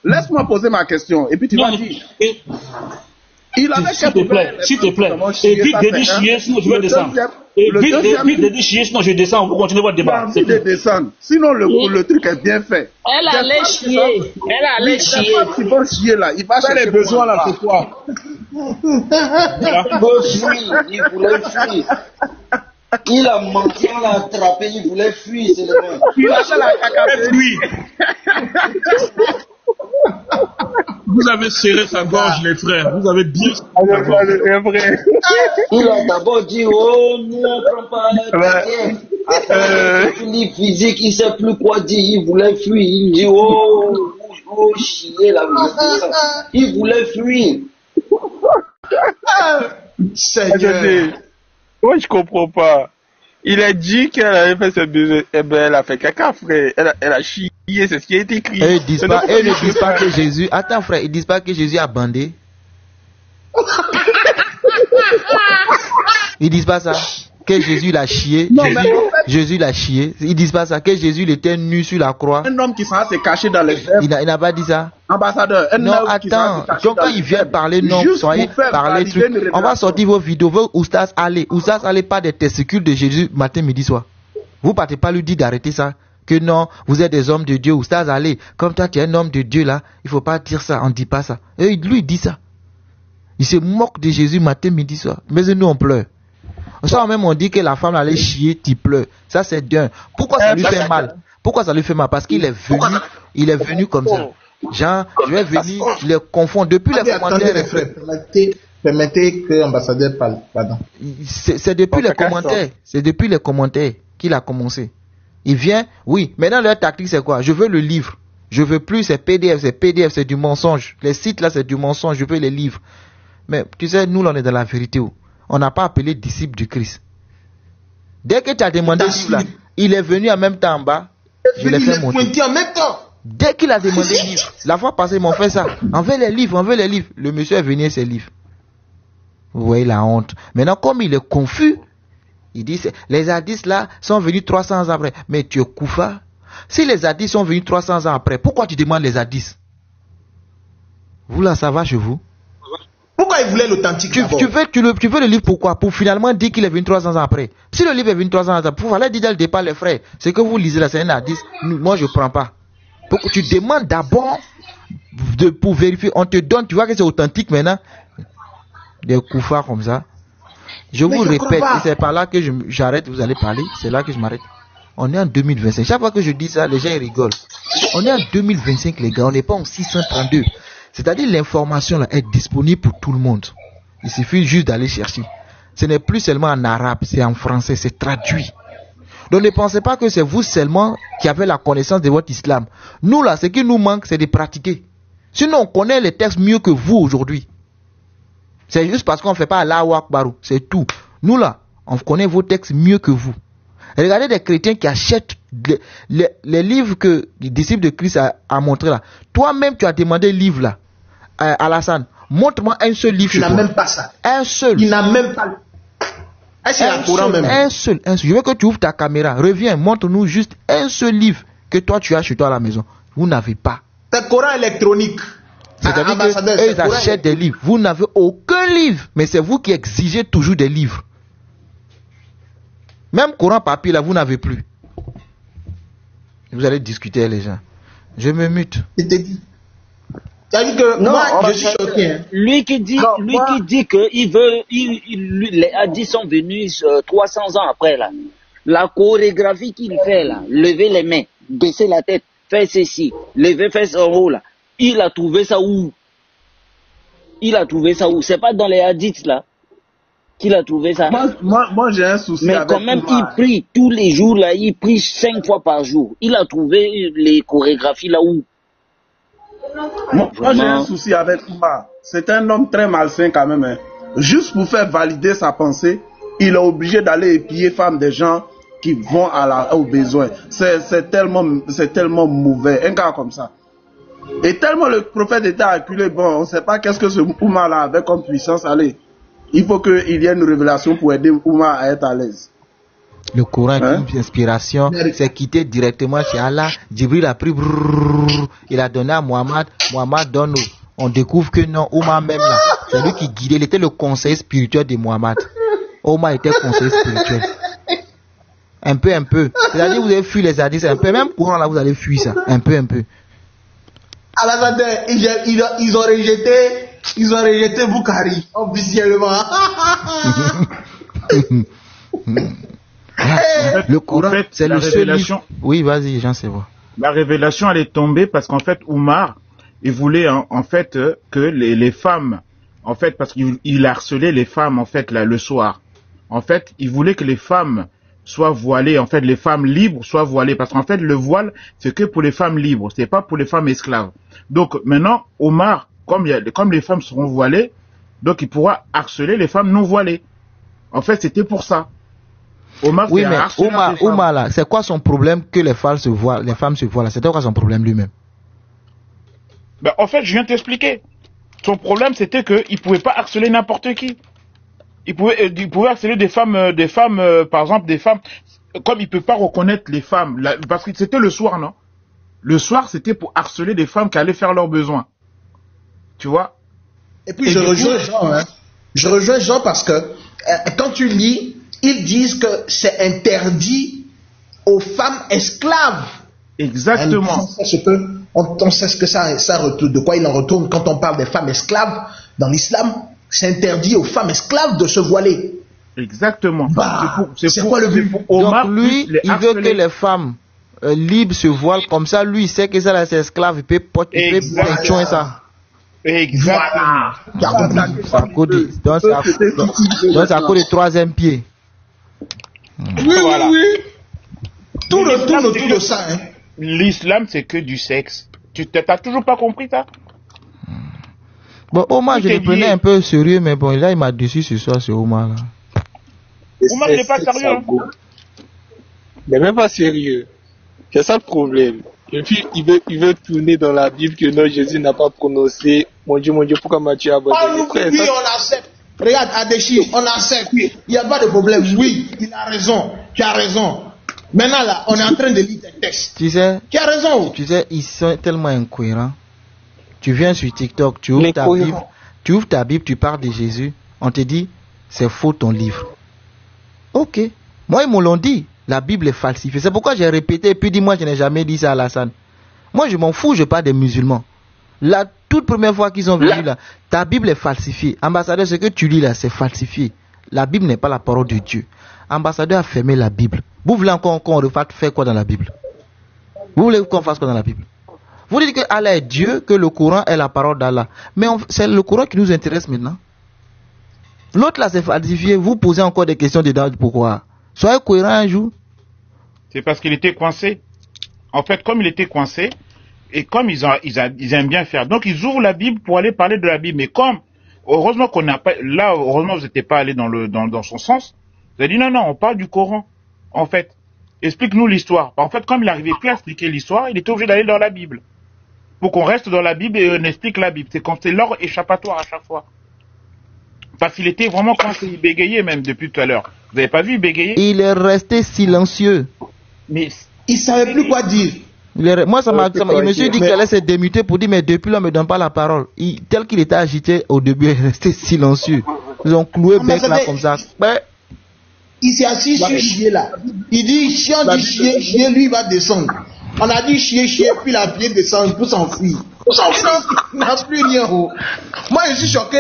Laisse-moi poser ma question. Et puis tu vas dire. Il avait s'il te plaît. Évite de dire chier, sinon je vais descendre. Évite de dire chier, sinon je descends. On va continuer votre débat. C'est de descendre. Sinon, le truc est bien fait. Elle allait chier. Ils vont chier là. Il va chercher les besoins là ce soir. Il voulait fuir. Il a menti, on l'a attrapé, il voulait fuir. C'est le même. Il a fait la caca lui. Vous avez serré sa gorge, les frères. Vous avez bien. Il a d'abord dit, oh, nous on ne prend pas la chrétien. Après, il physique, il ne sait plus quoi dire. Il voulait fuir. Il dit, oh, Oh, chier là, il voulait fuir. Seigneur. Moi, je comprends pas. Il a dit qu'elle avait fait ses besoins. Eh ben, elle a fait caca, frère. Elle a chié, c'est ce qui a été écrit. Ils ne disent pas que Jésus... Attends, frère, ils disent pas que Jésus a bandé. Ils disent pas ça. Que Jésus l'a chié. Non, Jésus l'a chié. Ils disent pas ça. Que Jésus était nu sur la croix. Un homme qui s'en s'est caché dans les verres. Il n'a pas dit ça. Ambassadeur, non, attends. Donc quand il vient parler, non, soyez parler truc. On va sortir vos vidéos. Vos Oustas allez. Oustas allez pas des testicules de Jésus matin, midi, soir. Vous partez pas lui dire d'arrêter ça. Que non, vous êtes des hommes de Dieu. Oustas allez. Comme toi, tu es un homme de Dieu là. Il faut pas dire ça. On dit pas ça. Et lui, il dit ça. Il se moque de Jésus matin, midi, soir. Mais nous, on pleure. Ça même on dit que la femme allait chier, tu pleures. Ça c'est d'un. Pourquoi ça lui fait mal? Pourquoi ça lui fait mal? Parce qu'il est venu comme ça. Genre, je vais venir les confondre. Depuis les commentaires. Permettez que l'ambassadeur parle. Pardon. C'est depuis les commentaires. C'est depuis les commentaires qu'il a commencé. Il vient, oui. Maintenant leur tactique c'est quoi? Je veux le livre. Je veux plus ces PDF, c'est du mensonge. Les sites là c'est du mensonge. Je veux les livres. Mais tu sais, nous là, on est dans la vérité. On n'a pas appelé disciple du Christ. Dès que tu as demandé livre là, il est venu en même temps en bas. Je l'ai fait monter. En même temps. Dès qu'il a demandé livre, la fois passée ils m'ont fait ça. On veut les livres. Le monsieur est venu et ses livres. Vous voyez la honte. Maintenant comme il est confus, il dit les hadiths là sont venus 300 ans après. Mais tu es koufa. Si les hadiths sont venus 300 ans après, pourquoi tu demandes les hadiths? Vous là ça va chez vous? Pourquoi il voulait l'authentique? Tu veux le livre pourquoi? Pour finalement dire qu'il est venu 300 ans après. Si le livre est venu 300 ans après, il fallait dire dès le départ, les frères, ce que vous lisez là, c'est un hadith. Moi, je ne prends pas. Pourquoi tu demandes d'abord pour vérifier? On te donne, tu vois que c'est authentique maintenant. Des koufars comme ça. Je vous répète, et c'est par là que j'arrête, vous allez parler, c'est là que je m'arrête. On est en 2025. Chaque fois que je dis ça, les gens ils rigolent. On est en 2025, les gars, on n'est pas en 632. C'est-à-dire l'information là est disponible pour tout le monde. Il suffit juste d'aller chercher. Ce n'est plus seulement en arabe, c'est en français, c'est traduit. Donc ne pensez pas que c'est vous seulement qui avez la connaissance de votre islam. Nous là, ce qui nous manque, c'est de pratiquer. Sinon, on connaît les textes mieux que vous aujourd'hui. C'est juste parce qu'on ne fait pas Allahu Akbar, c'est tout. Nous là, on connaît vos textes mieux que vous. Regardez des chrétiens qui achètent les livres que les disciples de Christ a montré là. Toi-même, tu as demandé le livre là. Alassane, montre-moi un seul livre. Il n'a même pas ça. Un seul. Il n'a même pas. Un seul. Je veux que tu ouvres ta caméra. Reviens, montre-nous juste un seul livre que toi tu as chez toi à la maison. Vous n'avez pas. C'est Coran électronique. C'est-à-dire qu'ils achètent des livres. Vous n'avez aucun livre. Mais c'est vous qui exigez toujours des livres. Même Coran papier là, vous n'avez plus. Vous allez discuter les gens. Je me mute. Je suis choqué. Lui qui dit que les hadiths sont venus 300 ans après là. La chorégraphie qu'il fait là, lever les mains, baisser la tête, faire ceci, lever fesses en haut là. Il a trouvé ça où? C'est pas dans les hadiths là qu'il a trouvé ça. Moi j'ai un souci. Mais quand même, il prie tous les jours là, il prie 5 fois par jour. Il a trouvé les chorégraphies là où? Moi j'ai un souci avec Oumar. C'est un homme très malsain quand même. Hein. Juste pour faire valider sa pensée, il est obligé d'aller épier femmes des gens qui vont aux besoins. C'est tellement mauvais. Un gars comme ça. Et tellement le prophète était acculé, bon, on ne sait pas qu'est-ce que ce Oumar là avait comme puissance. Allez, il faut qu'il y ait une révélation pour aider Oumar à être à l'aise. Le Coran est une inspiration, c'est quitté directement chez Allah. Djibril a pris, il a donné à Mohammed, Mohammed donne. On découvre que non, Oumar même là, c'est lui qui guidait, il était le conseiller spirituel de Mohammed. Oumar était conseiller spirituel. Un peu. C'est-à-dire vous avez fui les hadiths, un peu, même Coran là vous allez fuir ça, un peu. Alassane, ils ont rejeté Boukari officiellement. Le Coran, en fait, c'est le seul livre. Oui, vas-y, j'en sais voir. La révélation, elle est tombée parce qu'en fait, Oumar, il voulait en fait que les femmes, en fait, parce qu'il harcelait les femmes en fait là le soir. En fait, il voulait que les femmes soient voilées, en fait, les femmes libres soient voilées. Parce qu'en fait, le voile, c'est que pour les femmes libres, c'est pas pour les femmes esclaves. Donc, maintenant, Omar, comme les femmes seront voilées, donc il pourra harceler les femmes non voilées. En fait, c'était pour ça. Omar, oui, mais Omar, là, c'est quoi son problème que les femmes se voilent, c'était quoi son problème lui-même? Ben, en fait, je viens de t'expliquer. Son problème, c'était qu'il pouvait pas harceler n'importe qui. Il pouvait harceler des femmes, par exemple, des femmes, comme il peut pas reconnaître les femmes, parce que c'était le soir, non? Le soir, c'était pour harceler des femmes qui allaient faire leurs besoins. Tu vois? Et puis, je rejoins Jean, hein. Je rejoins Jean parce que, quand tu lis, ils disent que c'est interdit aux femmes esclaves. Exactement. On sait ce que ça retourne, de quoi il en retourne quand on parle des femmes esclaves dans l'islam. C'est interdit aux femmes esclaves de se voiler. Exactement. C'est quoi le but? Donc lui, il veut que les femmes libres se voilent comme ça. Lui, il sait que ça, c'est esclave. Il peut pointer ça. Exactement. Donc c'est à cause du troisième pied. Oui, voilà. Oui. Tout le tourne autour de ça. Hein. L'islam, c'est que du sexe. Tu t'as toujours pas compris ça? Bon, Omar, je le prenais un peu sérieux, mais bon, là, il m'a déçu ce soir, c'est Omar. Là. Omar, il n'est pas sérieux. Il n'est même pas sérieux. C'est ça le problème. Et puis, il veut tourner dans la Bible que non, Jésus n'a pas prononcé. Mon Dieu, pourquoi m'as-tu abandonné? Oui, on accepte. Regarde, Adeshi, on accepte. Il n'y a pas de problème. Oui, il a raison. Tu as raison. Maintenant, là, on est en train de lire des textes. Tu sais, tu as raison. Tu sais, ils sont tellement incohérents. Tu viens sur TikTok, tu ouvres ta Bible, tu parles de Jésus. On te dit, c'est faux ton livre. Ok. Moi, ils me l'ont dit. La Bible est falsifiée. C'est pourquoi j'ai répété et puis dis-moi, je n'ai jamais dit ça à Alassane. Moi, je m'en fous, je parle des musulmans. La toute première fois qu'ils ont venu là, ta Bible est falsifiée. Ambassadeur, ce que tu lis là, c'est falsifié. La Bible n'est pas la parole de Dieu. Ambassadeur a fermé la Bible. Vous voulez encore qu'on refasse faire quoi dans la Bible? Vous voulez qu'on fasse quoi dans la Bible? Vous dites que Allah est Dieu, que le Coran est la parole d'Allah. Mais c'est le Coran qui nous intéresse maintenant. L'autre là, c'est falsifié. Vous posez encore des questions dedans. Pourquoi? Soyez cohérent un jour. C'est parce qu'il était coincé. En fait, comme il était coincé, et comme ils aiment bien faire, donc ils ouvrent la Bible pour aller parler de la Bible. Mais comme, heureusement qu'on n'a pas, là, heureusement vous n'étiez pas allé dans son sens, vous avez dit non, on parle du Coran. En fait, explique-nous l'histoire. En fait, comme il n'arrivait plus à expliquer l'histoire, il était obligé d'aller dans la Bible. Pour qu'on reste dans la Bible et on explique la Bible. C'est leur échappatoire à chaque fois. Parce qu'il était vraiment coincé, il bégayait même depuis tout à l'heure. Vous n'avez pas vu, il bégayait? Il est resté silencieux. Mais il ne savait plus quoi dire. Moi, il me suis dit qu'il allait se démuter pour dire, mais depuis là, on ne me donne pas la parole. Tel qu'il était agité au début, il est resté silencieux. Ils ont cloué bec là comme ça. Il s'est assis sur chier là. Il dit, si on dit chier, lui va descendre. On a dit chier, puis la pied descend pour s'enfuir. Il n'a plus rien. Moi, je suis choqué.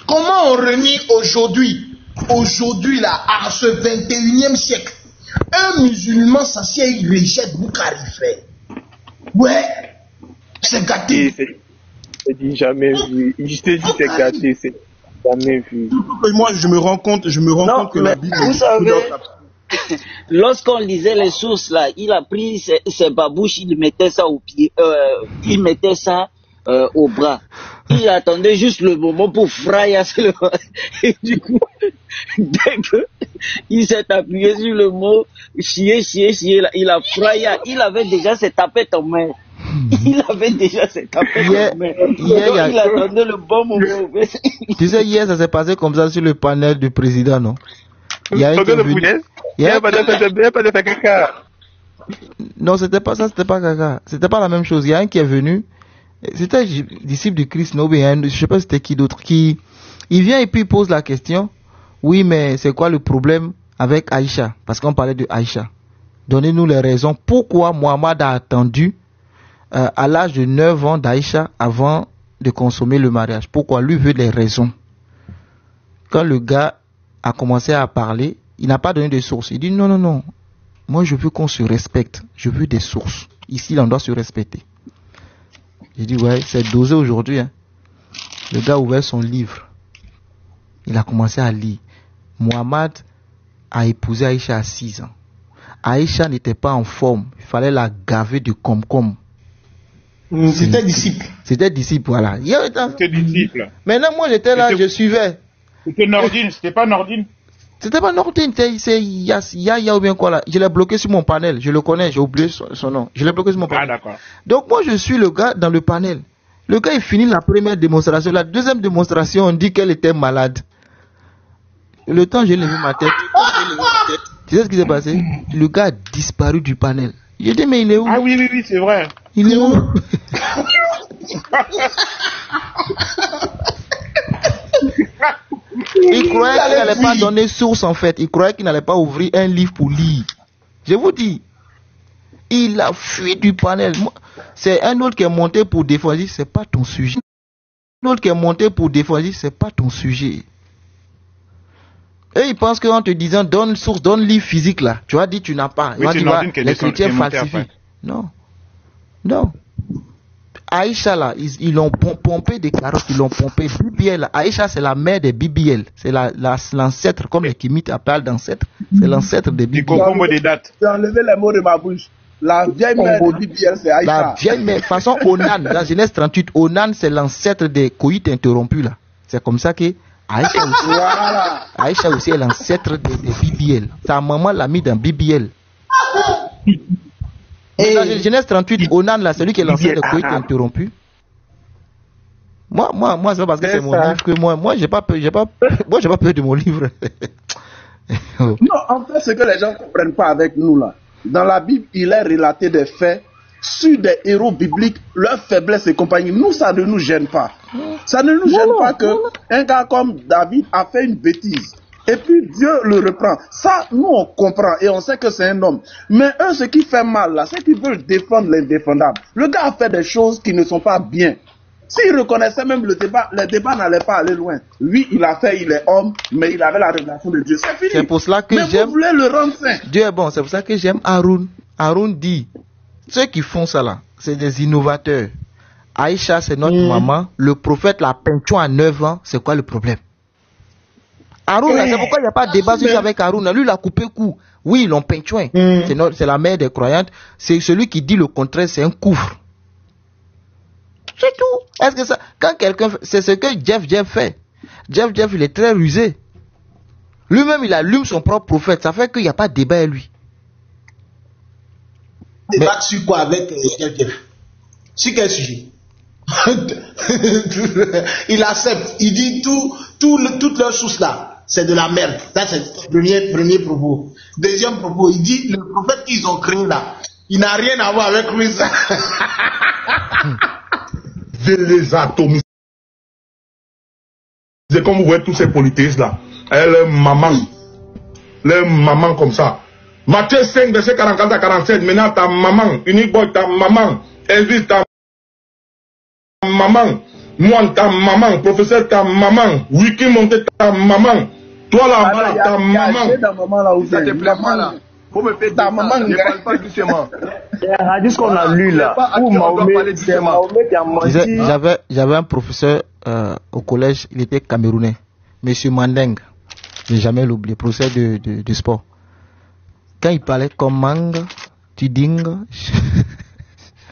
Comment on renie aujourd'hui là, à ce 21e siècle, un musulman s'assied et il rejette Boukari fait. Ouais, c'est gâté. C'est dit jamais vu. Il s'est dit c'est gâté, c'est jamais vu. Moi, je me rends compte que la Bible. Vous savez, lorsqu'on lisait les sources là, il a pris ses babouches, il mettait ça au pied, il mettait ça au bras. Il attendait juste le moment pour frayasser le bras. Et du coup, dès que il s'est appuyé sur le mot chier, là, il a frayé. Il avait déjà ses tapettes en main. Il attendait le bon moment. Tu sais, hier, ça s'est passé comme ça sur le panel du président, non? Il y a Non, c'était pas ça, c'était pas caca. C'était pas la même chose. Il y a un qui est venu. C'était un disciple du Christ, non, mais je sais pas c'était qui d'autre, il vient et puis il pose la question, oui, mais c'est quoi le problème avec Aïcha? Parce qu'on parlait de Aïcha. Donnez-nous les raisons. Pourquoi Mohamed a attendu à l'âge de 9 ans d'Aïcha avant de consommer le mariage? Pourquoi? Lui veut les raisons. Quand le gars a commencé à parler, il n'a pas donné de source. Il dit non. Moi, je veux qu'on se respecte. Je veux des sources. Ici, on doit se respecter. J'ai dit, ouais, c'est dosé aujourd'hui. Hein. Le gars a ouvert son livre. Il a commencé à lire. Mohamed a épousé Aïcha à 6 ans. Aïcha n'était pas en forme. Il fallait la gaver de com-com. C'était disciple. C'était disciple, voilà. C'était disciple. Maintenant, moi, j'étais là, je suivais. C'était Nordine, c'était pas Nordine. C'était pas Nordine, c'est Yaya ou bien quoi là. Je l'ai bloqué sur mon panel. Je le connais, j'ai oublié son nom. Je l'ai bloqué sur mon panel. Ah, d'accord. Donc, moi, je suis le gars dans le panel. Le gars, il finit la première démonstration. La deuxième démonstration, on dit qu'elle était malade. Le temps, j'ai levé ma tête. Tu sais ce qui s'est passé? Le gars a disparu du panel. J'ai dit, mais il est où? Ah oui, c'est vrai. Il est où? Il croyait qu'il n'allait pas donner source en fait. Il croyait qu'il n'allait pas ouvrir un livre pour lire. Je vous dis, il a fui du panel. C'est un autre qui est monté pour défendre. C'est pas ton sujet. Un autre qui est monté pour défendre. C'est pas ton sujet. Et ils pensent qu'en te disant donne source, donne livre physique là, tu as dit tu n'as pas. Oui, les chrétiens falsifient. Non. Aïcha là, ils l'ont pompé des carottes, ils l'ont pompé. BBL, Aïcha c'est la mère des BBL, c'est l'ancêtre, comme les Kimites appellent d'ancêtre, c'est l'ancêtre des BBL. Des dates. Tu as enlevé les mots de ma bouche. La vieille mère des BBL c'est Aïcha. La vieille mère, façon Onan, dans Genèse 38, Onan c'est l'ancêtre des coïts interrompus là. C'est comme ça que Aïcha aussi est l'ancêtre des BBL. Sa maman l'a mis dans BBL. Et dans Genèse 38, Onan là, celui qui est l'ancêtre des coïts interrompus. Moi, c'est pas parce que c'est mon livre que moi j'ai pas peur de mon livre. Non, en fait, ce que les gens ne comprennent pas avec nous là, dans la Bible, il est relaté des faits sur des héros bibliques, leurs faiblesses et compagnie. Nous, ça ne nous gêne pas. Ça ne nous gêne pas qu'un gars comme David a fait une bêtise. Et puis Dieu le reprend. Ça, nous, on comprend et on sait que c'est un homme. Mais eux, ce qui fait mal là, c'est qu'ils veulent défendre l'indéfendable. Le gars a fait des choses qui ne sont pas bien. S'il reconnaissait même le débat n'allait pas aller loin. Lui, il a fait, il est homme, mais il avait la révélation de Dieu. C'est fini. C'est pour cela que mais vous voulez le rendre saint. Dieu est bon. C'est pour ça que j'aime Haroun. Haroun dit, ceux qui font ça là, c'est des innovateurs. Aïcha, c'est notre maman. Le prophète l'a peinture à 9 ans. C'est quoi le problème? Haroun, c'est pourquoi il n'y a pas de débat avec Haroun. Lui, il a coupé coup. Oui, ils l'ont peinture. C'est la mère des croyantes. C'est celui qui dit le contraire, c'est un couvre. C'est tout. Est-ce que ça, quand quelqu'un, c'est ce que Jeff fait. Jeff, il est très rusé. Lui-même, il allume son propre prophète. Ça fait qu'il n'y a pas de débat avec lui. Débattre sur quoi avec Jeff? Sur quel sujet? Il accepte. Il dit toutes leurs sources là, c'est de la merde. Ça, c'est le premier propos. Deuxième propos, il dit le prophète qu'ils ont créé là, il n'a rien à voir avec lui. Les atomes. C'est comme vous voyez tous ces polythéistes là. Elle est maman. Les mamans comme ça. Matthieu 5, verset 44 à 47. Maintenant ta maman, Unique Boy, ta maman, Elvis, ta maman, moi ta maman, professeur ta maman, Wiki Monté ta maman, toi là-bas ta maman. Ça te plaît pas là. Faut me faire ta maman, ne parle pas doucement. Il y a un hadith qu'on a lu là, où Mahomet a menti. J'avais un professeur au collège, il était camerounais, Monsieur Mandeng, je n'ai jamais l'oublié, professeur de sport. Quand il parlait comme Mang, Tiding,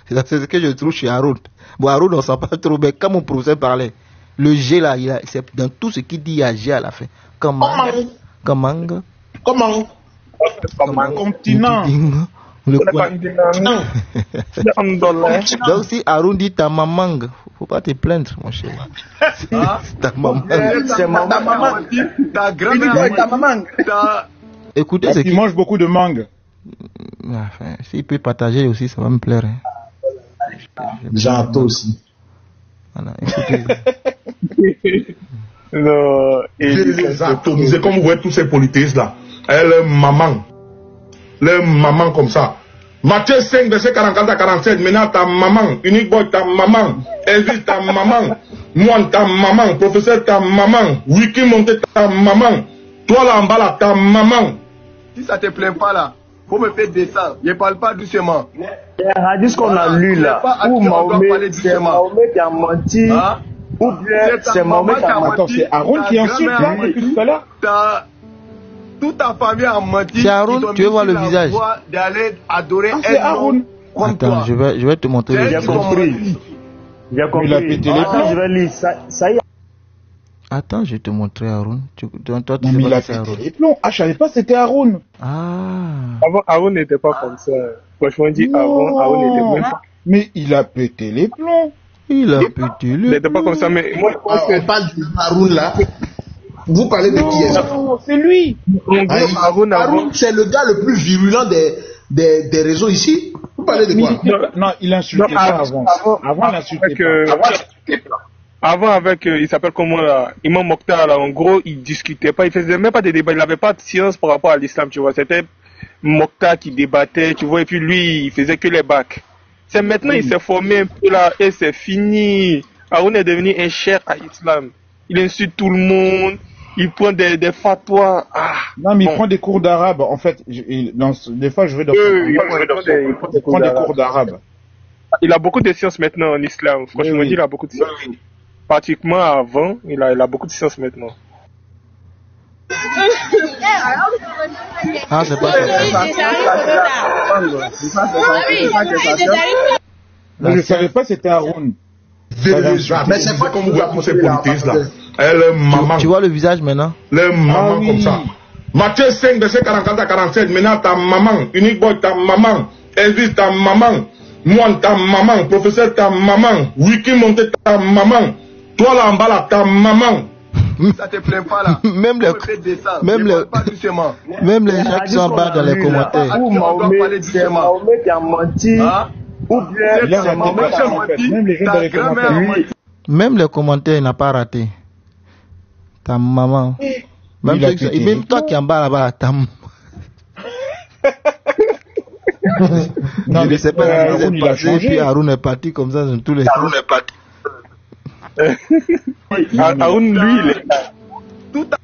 c'est ce que je trouve chez Haroun. Bon, Haroun, on ne sent pas trop, mais quand mon professeur parlait, le G là, c'est dans tout ce qu'il dit, il y a G à la fin. Comment? Continent. Donc si Haroun dit ta maman, faut pas te plaindre mon cher. Ta maman. C'est ta maman. Ta grand-mère. Ta maman. Écoutez, c'est qui mange beaucoup de mangue. Enfin, s'il peut partager aussi, ça va me plaire. J'entends aussi. Voilà, écoutez. Non, les atomes. C'est comme vous voyez tous ces polythéistes là. Elle est maman. Les mamans comme ça. Matthieu 5, verset 44 à 47. Maintenant ta maman, Unique Boy, ta maman, Elvis, ta maman, moi ta maman, professeur ta maman, Wiki Monté ta maman, toi là en bas là, ta maman. Si ça te plaît pas là, faut me faire descendre. Je parle pas doucement. Il y a un hadith qu'on a lu là, où Mahomet a menti, ou bien c'est Mahomet qui a menti. C'est Aaron qui insulte depuis tout à l'heure. Toute ta famille a menti. C'est Aaron, tu veux voir le visage? D'aller adorer c'est Aaron. Attends, je vais te montrer le J'ai visage. compris. J'ai compris. Il a pété les Attends, je vais lire. Ça y est. Attends, je vais te montrer Aaron. Toi, tu Non, sais mais il pas a que c'est pété Aaron. les plombs. Ah, je savais pas c'était Aaron. Ah. Avant, Aaron n'était pas comme ça. Franchement, dit avant, Aaron n'était même pas. Mais il a pété les plombs. Il a pété Il le. n'était pas comme ça, mais moi, je pense que. On parle de Haroun là. Vous parlez de qui est ça? Non, c'est lui. Haroun, c'est le gars le plus virulent des réseaux ici. Vous parlez de quoi? Non, il insultait pas avant. Avant, il insultait pas. Avant, avec, il s'appelle comment là, Imam Mokhtar, là, en gros, il discutait pas, il faisait même pas de débat, il n'avait pas de science par rapport à l'islam, tu vois. C'était Mokhtar qui débattait, tu vois, et puis lui, il faisait que les bacs. C'est maintenant, il s'est formé un peu là, et c'est fini. Haroun est devenu un cher à l'islam. Il insulte tout le monde, il prend des fatwas. Ah, non, mais il prend des cours d'arabe. En fait, des fois, je vais dans il prend des cours d'arabe. Il a beaucoup de sciences maintenant en islam. Franchement, il a beaucoup de sciences. Pratiquement avant, il a beaucoup de sciences maintenant. Ah, c'est pas ça. Je ne savais pas c'était Aaron. Mais c'est pas comme vous voyez ces polythéistes là. Elle maman. Tu vois le visage maintenant? Le maman comme ça. Matthieu 5, verset 44 à 47. Maintenant ta maman, Unique Boy ta maman, Elvis ta maman, moi ta maman, professeur ta maman, Wiki Monté ta maman, toi là en bas là ta maman. Ça te plaît pas là. Même les gens qui sont en bas dans les commentaires. Ou Mahomet qui a menti. Ou bien même les gens dans les commentaires. Même les commentaires, il n'a pas raté. Ta maman. Même toi qui es en bas là-bas, ta maman. Non, mais c'est pas Haroun, il a changé. Puis Haroun est parti comme ça dans tous les sens. Haroun, lui, il est tout à...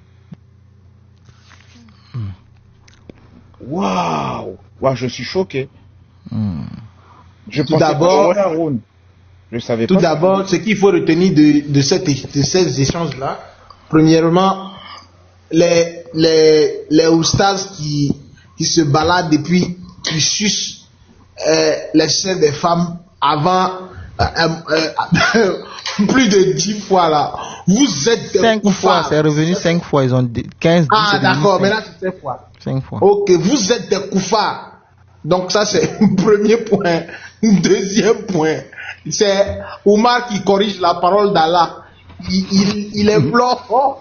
Waouh! Waouh, je suis choqué. Je tout d'abord, je savais tout pas. Tout d'abord, ce qu'il faut retenir de ces échanges-là, premièrement, les oustas qui se baladent depuis, qui sucent les chair des femmes avant plus de 10 fois là. Vous êtes des 5 fois, c'est revenu 5 fois, ils ont 15, 10. Ah d'accord, mais là c'est 5 fois. 5 fois. Ok, vous êtes des koufars. Donc ça c'est le premier point. Deuxième point, c'est Omar qui corrige la parole d'Allah. Il implore,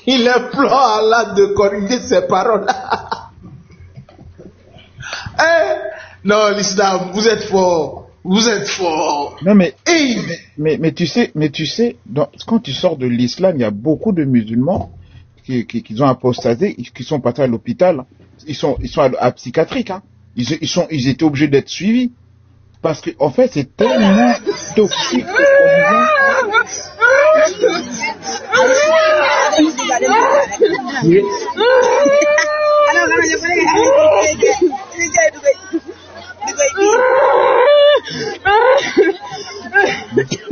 il implore Allah de corriger ses paroles. Non, l'islam, vous êtes fort. Vous êtes fort. Non, mais tu sais, quand tu sors de l'islam, il y a beaucoup de musulmans qui ont apostasé, qui sont partis à l'hôpital. Ils sont à psychiatrique, hein. Ils étaient obligés d'être suivis. Parce que, en fait, c'est tellement toxique.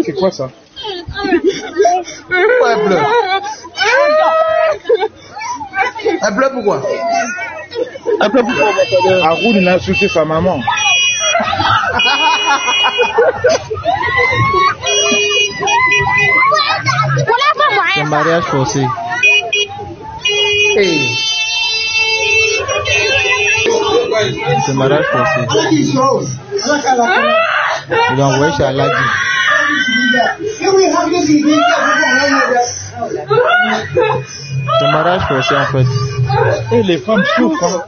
C'est quoi ça? Pourquoi elle pleure? Elle pleure pourquoi? Elle pleure pourquoi? Haroun, il a insulté sa maman. C'est mariage forcé. C'est mariage forcé. Il a envoyé chez Aladi. C'est mariage forcé en fait. Et les femmes souffrent.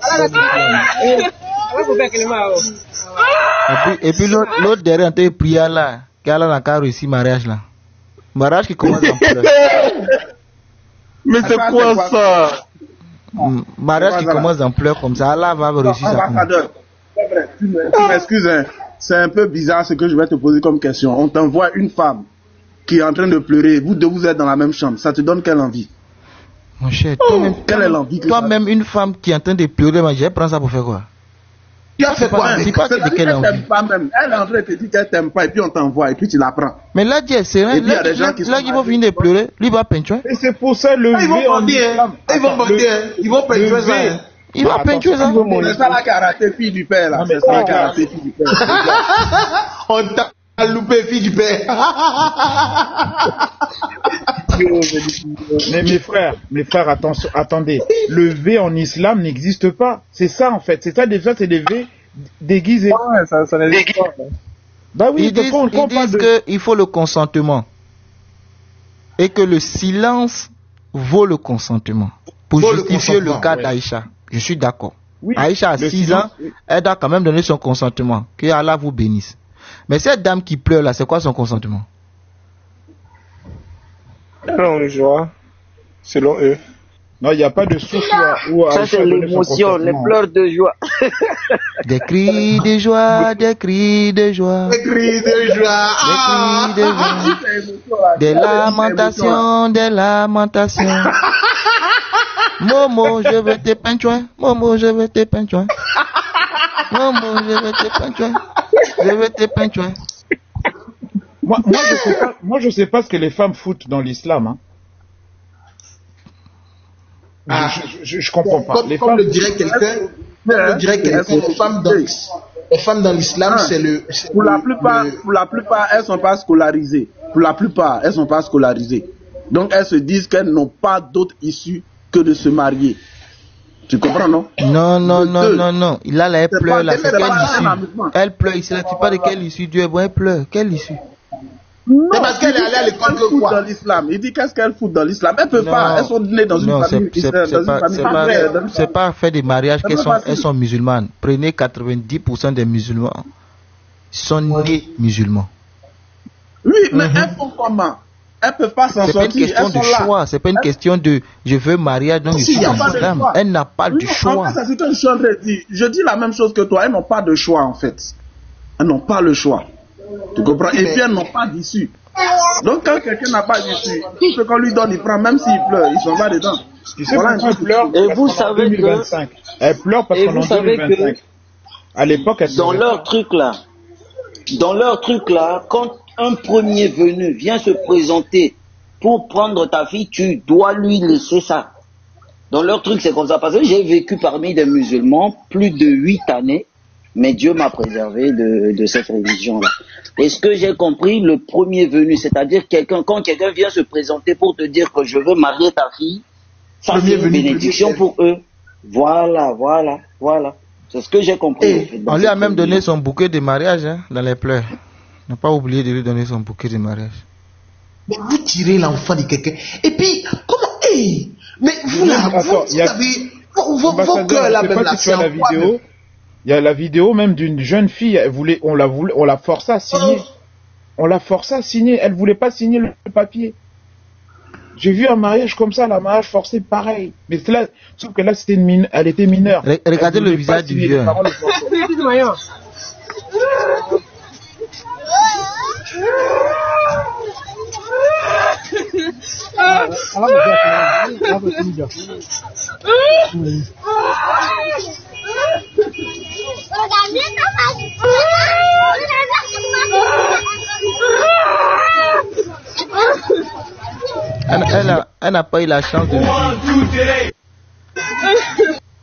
Et puis l'autre derrière, on prière là. Qu'elle n'a qu'à réussir mariage là. Mariage qui commence en pleurs. Mais c'est quoi ça? Mariage qui commence en pleurs comme ça, Allah va réussir ça. Tu m'excuses, hein. C'est un peu bizarre ce que je vais te poser comme question. On t'envoie une femme qui est en train de pleurer. Vous deux, vous êtes dans la même chambre. Ça te donne quelle envie? Mon cher, quelle est l'envie que toi-même, une femme qui est en train de pleurer, je vais prendre ça pour faire quoi? Tu as fait quoi avec? Elle t'aime pas même. Elle est en train de te dire qu'elle t'aime pas et puis on t'envoie et puis tu la prends. Mais là, Dieu, c'est rien. Là, ils vont finir de pleurer. Lui va peinturer. Et c'est pour ça le ils vont bander. Ils vont bander. Ils vont peinturer ça. Il va peinturer ça. C'est ça la karaté fille du père là. C'est ça la karaté fille du père. On t'a loupé fille du père. Mais mes frères, attention, attendez. Le V en islam n'existe pas. C'est ça en fait. C'est ça déjà, c'est des V déguisés. Ouais, ça n'existe pas. Bah oui, ils disent qu'il faut le consentement. Et que le silence vaut le consentement. Pour justifier le cas d'Aïcha. Je suis d'accord. Oui, Aïcha a 6 ans, elle doit quand même donner son consentement. Que Allah vous bénisse. Mais cette dame qui pleure là, c'est quoi son consentement? Non, joie, selon eux. Non, il n'y a pas de source où ça c'est l'émotion, les pleurs de joie. Des cris de joie, des cris de joie. Des cris de joie. Des cris de joie. Des lamentations, des lamentations. Momo, je veux te peinturer. Momo, je veux te peinturer. Momo, je veux te peinturer. Je veux te peinturer. Moi, je sais pas ce que les femmes foutent dans l'islam. Hein. Je comprends pas. Comme le dirait quelqu'un, les femmes dans l'islam, c'est le. Pour la plupart, elles sont pas scolarisées. Pour la plupart, elles sont pas scolarisées. Donc elles se disent qu'elles n'ont pas d'autre issue que de se marier. Tu comprends, non? Non. Là, elle pleure, là. C'est quelle issue? Elle pleure ici, là. Tu parles de quelle issue? Dieu est bon, elle pleure. Quelle issue? C'est parce qu'elle est allée à l'école que quoi? Dans l'islam. Il dit qu'est-ce qu'elle fout dans l'islam? Elles peuvent pas. Elles sont nées dans une famille. C'est pas fait des mariages qu'elles sont musulmanes. Prenez 90% des musulmans. Ils sont nés musulmans. Oui, mais elles font comment? Elles peuvent pas s'en sortir. C'est pas une question de choix. C'est pas une question de je veux mariage donc je suis l'islam. Elle n'a pas de choix. C'est une chose de dire. Je dis la même chose que toi. Elles n'ont pas de choix en fait. Elles n'ont pas le choix. Tu comprends? Et puis elles n'ont pas d'issue. Donc quand quelqu'un n'a pas d'issue, tout ce qu'on lui donne, il prend, même s'il pleure, il s'en va dedans. Tu sais pourquoi elle pleure? Et vous savez que... Elle pleure parce qu'on est en 2025. À l'époque, elle dans leur truc là, quand un premier venu vient se présenter pour prendre ta fille, tu dois lui laisser ça. Dans leur truc, c'est comme ça. Parce que j'ai vécu parmi des musulmans plus de 8 années, mais Dieu m'a préservé de cette religion-là. Et ce que j'ai compris, le premier venu, c'est-à-dire quand quelqu'un vient se présenter pour te dire que je veux marier ta fille, ça c'est une bénédiction pour eux. Voilà. C'est ce que j'ai compris. On lui a même donné son bouquet de mariage dans les pleurs. On n'a pas oublié de lui donner son bouquet de mariage. Mais vous tirez l'enfant de quelqu'un. Et puis, comment... mais vous là, vous avez... Vos cœurs là, même là, c'est en quoi même. Il y a la vidéo même d'une jeune fille, on l'a forcé à signer. On l'a forcé à signer, elle voulait pas signer le papier. J'ai vu un mariage comme ça, la mariage forcé pareil. Mais là, sauf que là elle était mineure. Regardez le visage du vieux. Elle n'a pas eu la chance de fuir.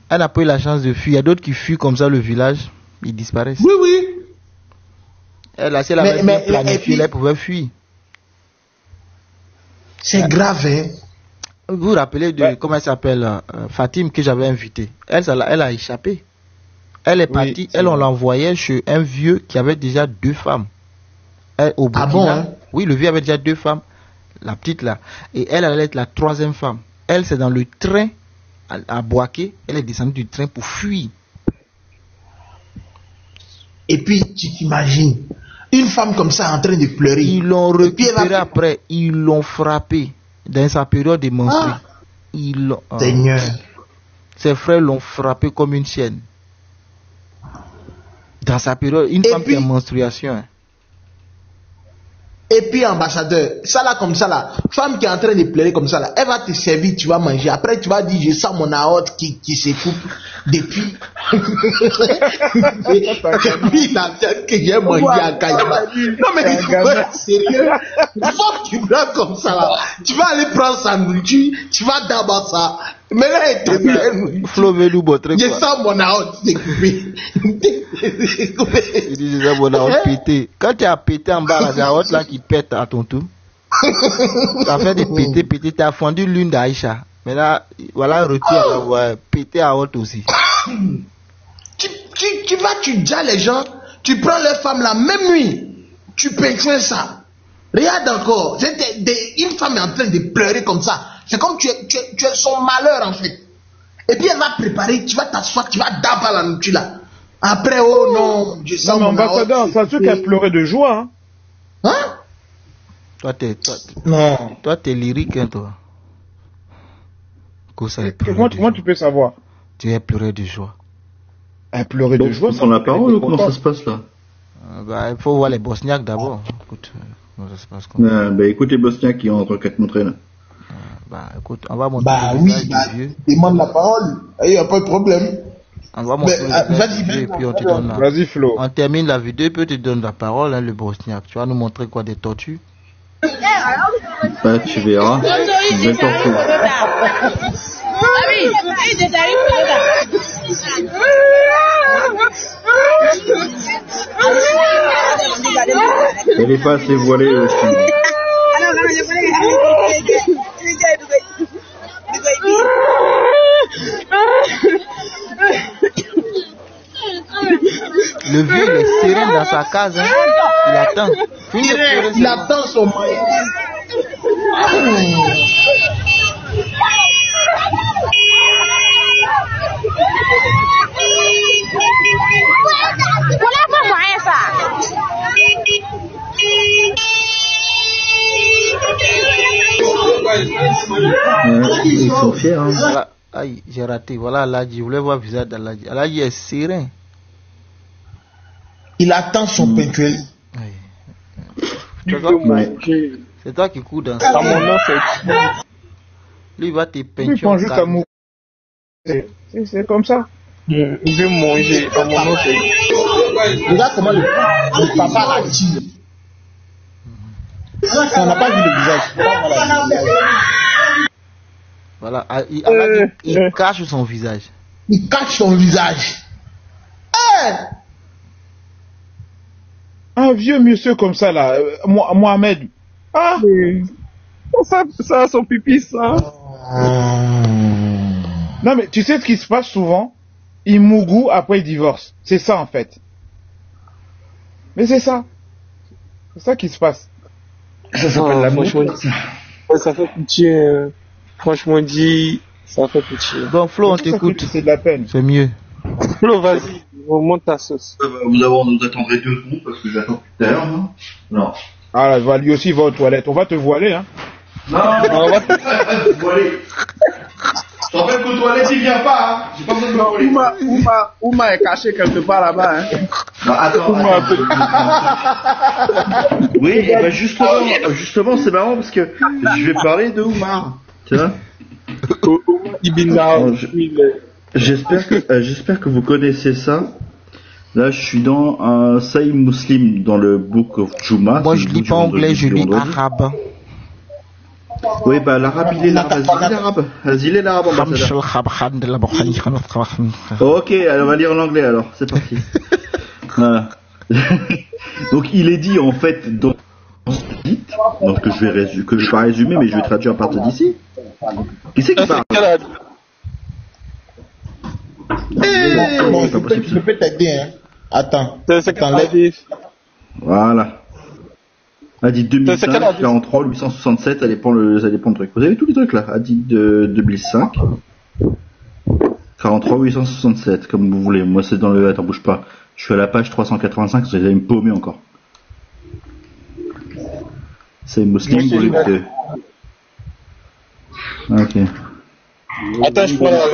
Elle n'a pas eu la chance de fuir. Il y a d'autres qui fuient comme ça le village, ils disparaissent. Oui. Elle a planifié, elle pouvait fuir. C'est grave, hein. Vous vous rappelez de, comment elle s'appelle, Fatim, que j'avais invité. Elle a échappé. Elle est partie, on l'envoyait chez un vieux qui avait déjà 2 femmes. Au Burkina, bon, hein? Oui, le vieux avait déjà 2 femmes. La petite là. Et elle allait être la 3e femme. Elle, c'est dans le train à Boaké. Elle est descendue du train pour fuir. Et puis, tu t'imagines, une femme comme ça en train de pleurer. Ils l'ont récupérée après. Ils l'ont frappée dans sa période de menstrues. Seigneur. Ses frères l'ont frappée comme une chienne. Dans sa période, une femme qui a menstruation. Et puis ambassadeur, ça là comme ça là, femme qui est en train de pleurer comme ça là, elle va te servir, tu vas manger. Après tu vas dire je sens mon aorte qui se coupe depuis. Depuis la tête que j'ai mangé à Kaïba. Non mais sérieux, il faut que tu blancs comme ça là. Tu vas aller prendre sa nourriture, tu vas d'abord ça. Mais là, Flo veut nous montrer quoi. Je sens mon aorte s'est coupé. Il dit déjà mon aorte pété. Quand tu as pété en bas, la aorte là qui pète à ton tour. Tu as fait des péter, tu as fendu l'une d'Aïcha. Mais là, voilà un retour à péter à aorte aussi. Tu vas, tu dis à les gens, tu prends les femmes la même nuit, tu peintures ça. Regarde encore, une femme est en train de pleurer comme ça. C'est comme tu es son malheur en fait. Et puis elle va préparer, tu vas t'asseoir, tu vas d'abord la nourriture là. Après, oh non, je sens mon ambassadeur, ça se qu'elle pleurait de joie. Hein? Toi, t'es lyrique, hein, toi. Comment tu peux savoir? Tu es pleuré de joie. Elle pleurait de joie. Sans la parole ou comment ça se passe là? Il faut voir les Bosniaques d'abord. Écoute, comment ça se passe écoute les Bosniaques qui ont entre quatre montrer là. Écoute, on va montrer le visage du vieux. Demande la parole, il n'y a pas de problème. On va montrer le vidéo et puis on te donne la... Vas-y Flo. On termine la vidéo et puis on te donne la parole, hein, le Bosniaque. Tu vas nous montrer quoi, des tortues? Bah, tu verras. Belle tortue. Elle est pas assez voilée aussi. Le vieux, il est serré dans sa case, hein. Il attend. Il attend son mari. Ils sont fiers, hein. Voilà. Aïe, j'ai raté. Voilà Aladji. Je voulais voir le visage d'Aladji. Aladji est serein. Il attend son peintuel. C'est toi qui cours dans ça. Lui, il va te peinturer. Il prend juste à mourir. C'est comme ça. Il veut manger. À mon nom, c'est... Regarde comment le papa l'a tiré. On n'a pas vu le visage. Voilà, il cache son visage. Il cache son visage. Un vieux monsieur comme ça là, Mohamed. Ah, ça a son pipi ça. Non mais tu sais ce qui se passe souvent, il mougou après il divorce. C'est ça en fait. Mais c'est ça qui se passe. Ça s'appelle l'amour. Ça fait pitié. Franchement dit, ça fait pitié. Bon Flo, on t'écoute. C'est de la peine. C'est mieux. Flo, vas-y, on monte ta sauce. Vous attendrez 2 secondes parce que j'attends tout à l'heure, non? Ah, lui aussi va aux toilettes. On va te voiler, hein. Non, on va te voiler. Je te rappelle qu'aux toilettes, il vient pas, hein. J'ai pas besoin de me voiler. Ouma est caché quelque part là-bas, hein. Non, attends. Oui, bah justement, c'est marrant parce que je vais parler de Oumar. Tu vois? J'espère que vous connaissez ça. Là, je suis dans un Sahih Muslim dans le Book of Juma. Moi, je lis pas anglais, je lis arabe. Oui, bah l'arabe, il est l'arabe. Vas-y, il est l'arabe, ambassadeur. Ok, alors on va lire l'anglais alors. C'est parti. Voilà. Donc, il est dit en fait dans ce titre, donc que je vais pas résumer, mais je vais traduire à partir d'ici. Qui c'est qui parle? Je peux t'aider, hein. Attends. T'enlèves. Voilà. Elle dit 2005, 43, 867, ça dépend le truc. Vous avez tous les trucs là. Elle dit de 2005, 43, 867, comme vous voulez. Moi c'est dans le... Attends, bouge pas. Je suis à la page 385, vous allez me paumer encore. C'est Muslim, volume 2. Ok. Attends, je prends la...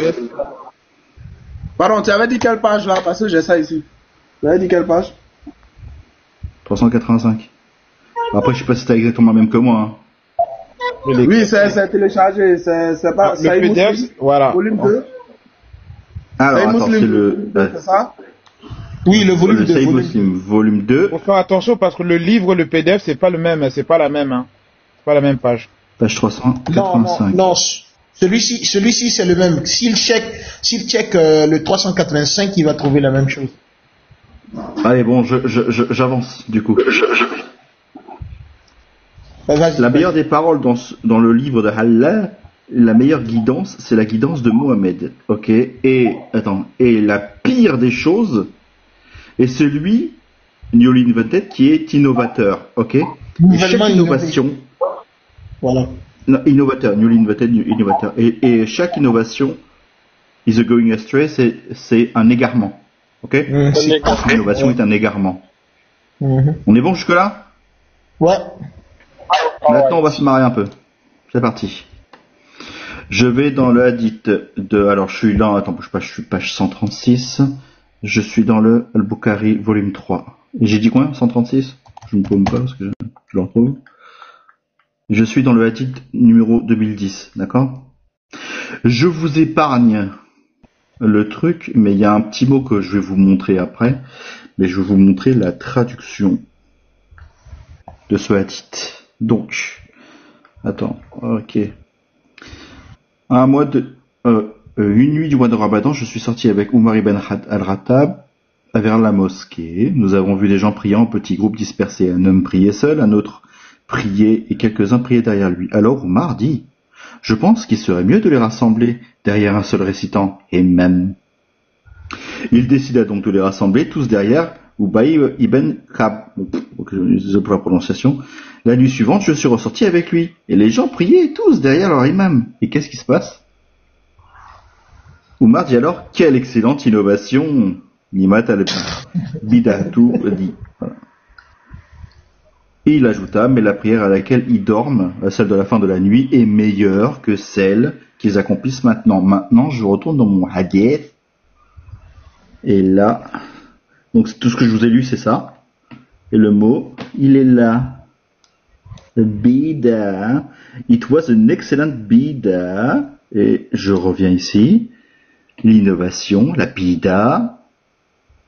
Pardon, tu avais dit quelle page là? Parce que j'ai ça ici. Tu avais dit quelle page? 385. Après, je sais pas si t'as exactement le même que moi. Hein. Oui, c'est téléchargé, c'est pas... Le PDF, voilà. Volume 2. Alors, attends, c'est le... C'est ça? Oui, le volume 2. Le Sahih Muslim, volume 2. Faut faire attention parce que le livre, le PDF, c'est pas le même, c'est pas la même, hein. C'est pas la même page. Page 385. Non, celui-ci, c'est le même. S'il check le 385, il va trouver la même chose. Allez, bon, j'avance, du coup. La meilleure des paroles dans le livre de Allah, la meilleure guidance, c'est la guidance de Mohammed. Ok? Et la pire des choses est celui, newly invented, qui est innovateur. Ok? Et chaque innovation. Voilà. Non, innovateur, newly invented, innovateur. Et chaque innovation is a going astray, c'est un égarement. Ok? L'innovation est un égarement. On est bon jusque-là? Ouais. Maintenant, on va se marrer un peu. C'est parti. Je vais dans le hadith de... Alors, je suis là... Attends, bouge pas, je suis page 136. Je suis dans le Al-Bukhari, volume 3. Et j'ai dit combien? 136? Je ne me paume pas parce que je le retrouve. Je suis dans le hadith numéro 2010, d'accord? Je vous épargne le truc, mais il y a un petit mot que je vais vous montrer après. Mais je vais vous montrer la traduction de ce hadith. Donc, attends, ok. Une nuit du mois de Ramadan, je suis sorti avec Umar ibn al-Rattab vers la mosquée. Nous avons vu des gens priant en petits groupes dispersés. Un homme priait seul, un autre priait et quelques-uns priaient derrière lui. Alors Umar dit: je pense qu'il serait mieux de les rassembler derrière un seul récitant, et même. Il décida donc de les rassembler tous derrière Ubay ibn Kab. Désolé pour la prononciation. La nuit suivante, je suis ressorti avec lui. Et les gens priaient tous derrière leur imam. Et qu'est-ce qui se passe? Umar dit alors: quelle excellente innovation! Nimat al-Bidatu dit. Voilà. Et il ajouta: mais la prière à laquelle ils dorment, celle de la fin de la nuit, est meilleure que celle qu'ils accomplissent maintenant. Maintenant, je retourne dans mon hadith. Et là, donc tout ce que je vous ai lu, c'est ça. Et le mot, il est là. Bida. It was an excellent bida. Et je reviens ici. L'innovation, la bida,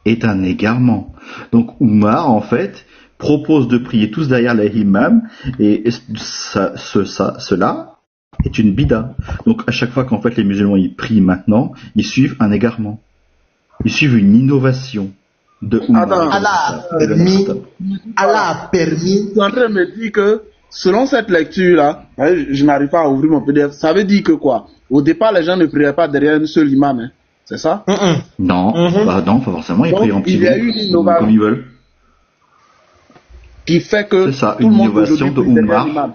est un égarement. Donc Umar, en fait, propose de prier tous derrière l'imam, et cela est une bida. Donc à chaque fois qu'en fait les musulmans ils prient maintenant, ils suivent un égarement. Ils suivent une innovation de Umar. Allah a permis. Tu es en train de me dire que selon cette lecture-là, je n'arrive pas à ouvrir mon PDF. Ça veut dire que quoi? Au départ, les gens ne priaient pas derrière un seul imam, hein. C'est ça? Non, bah non, pas forcément. Ils prient en petit groupe. Il y a eu une innovation comme ils veulent. Qui fait que c'est ça, tout une le monde innovation de Umar.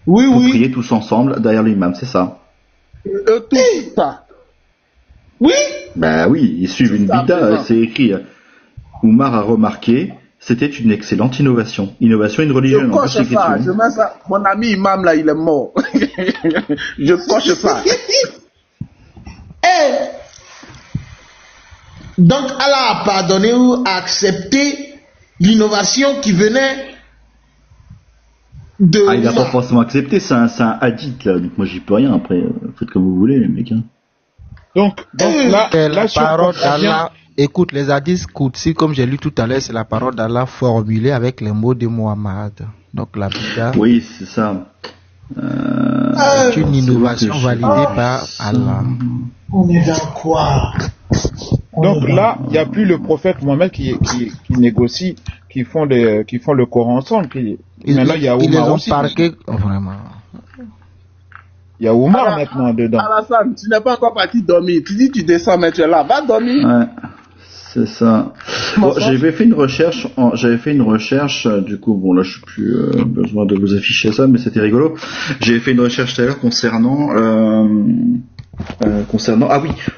Oui, pour prier tous ensemble derrière l'imam, c'est ça. Tout ça. Oui. Bah oui, ils suivent une bida, c'est écrit. Umar a remarqué, c'était une excellente innovation. Innovation, une religion. Je coche ça, je mets ça. Mon ami imam là, il est mort. Je coche ça. Donc Allah a pardonné ou a accepté l'innovation qui venait de... Ah, il n'a pas forcément accepté, c'est un hadith là, donc moi j'y peux rien, après faites comme vous voulez les mecs. Hein. Donc là la parole d'Allah, écoute, les hadiths Qudsi, comme j'ai lu tout à l'heure, c'est la parole d'Allah formulée avec les mots de Muhammad. Donc la Bida, oui, c'est ça. C'est une innovation validée par Allah. On est dans quoi? Donc là, il n'y a plus le prophète Mohammed qui négocie, qui font le Coran ensemble. Maintenant, il y a Oumar ils les ont aussi. parqués, vraiment. Il y a Oumar maintenant dedans. Alassane, tu n'es pas encore parti dormir. Tu dis tu descends, mais tu es là. Va dormir. Ouais, c'est ça. Bon, j'avais fait une recherche. Du coup, bon là, je suis plus besoin de vous afficher ça, mais c'était rigolo. J'avais fait une recherche tout à l'heure concernant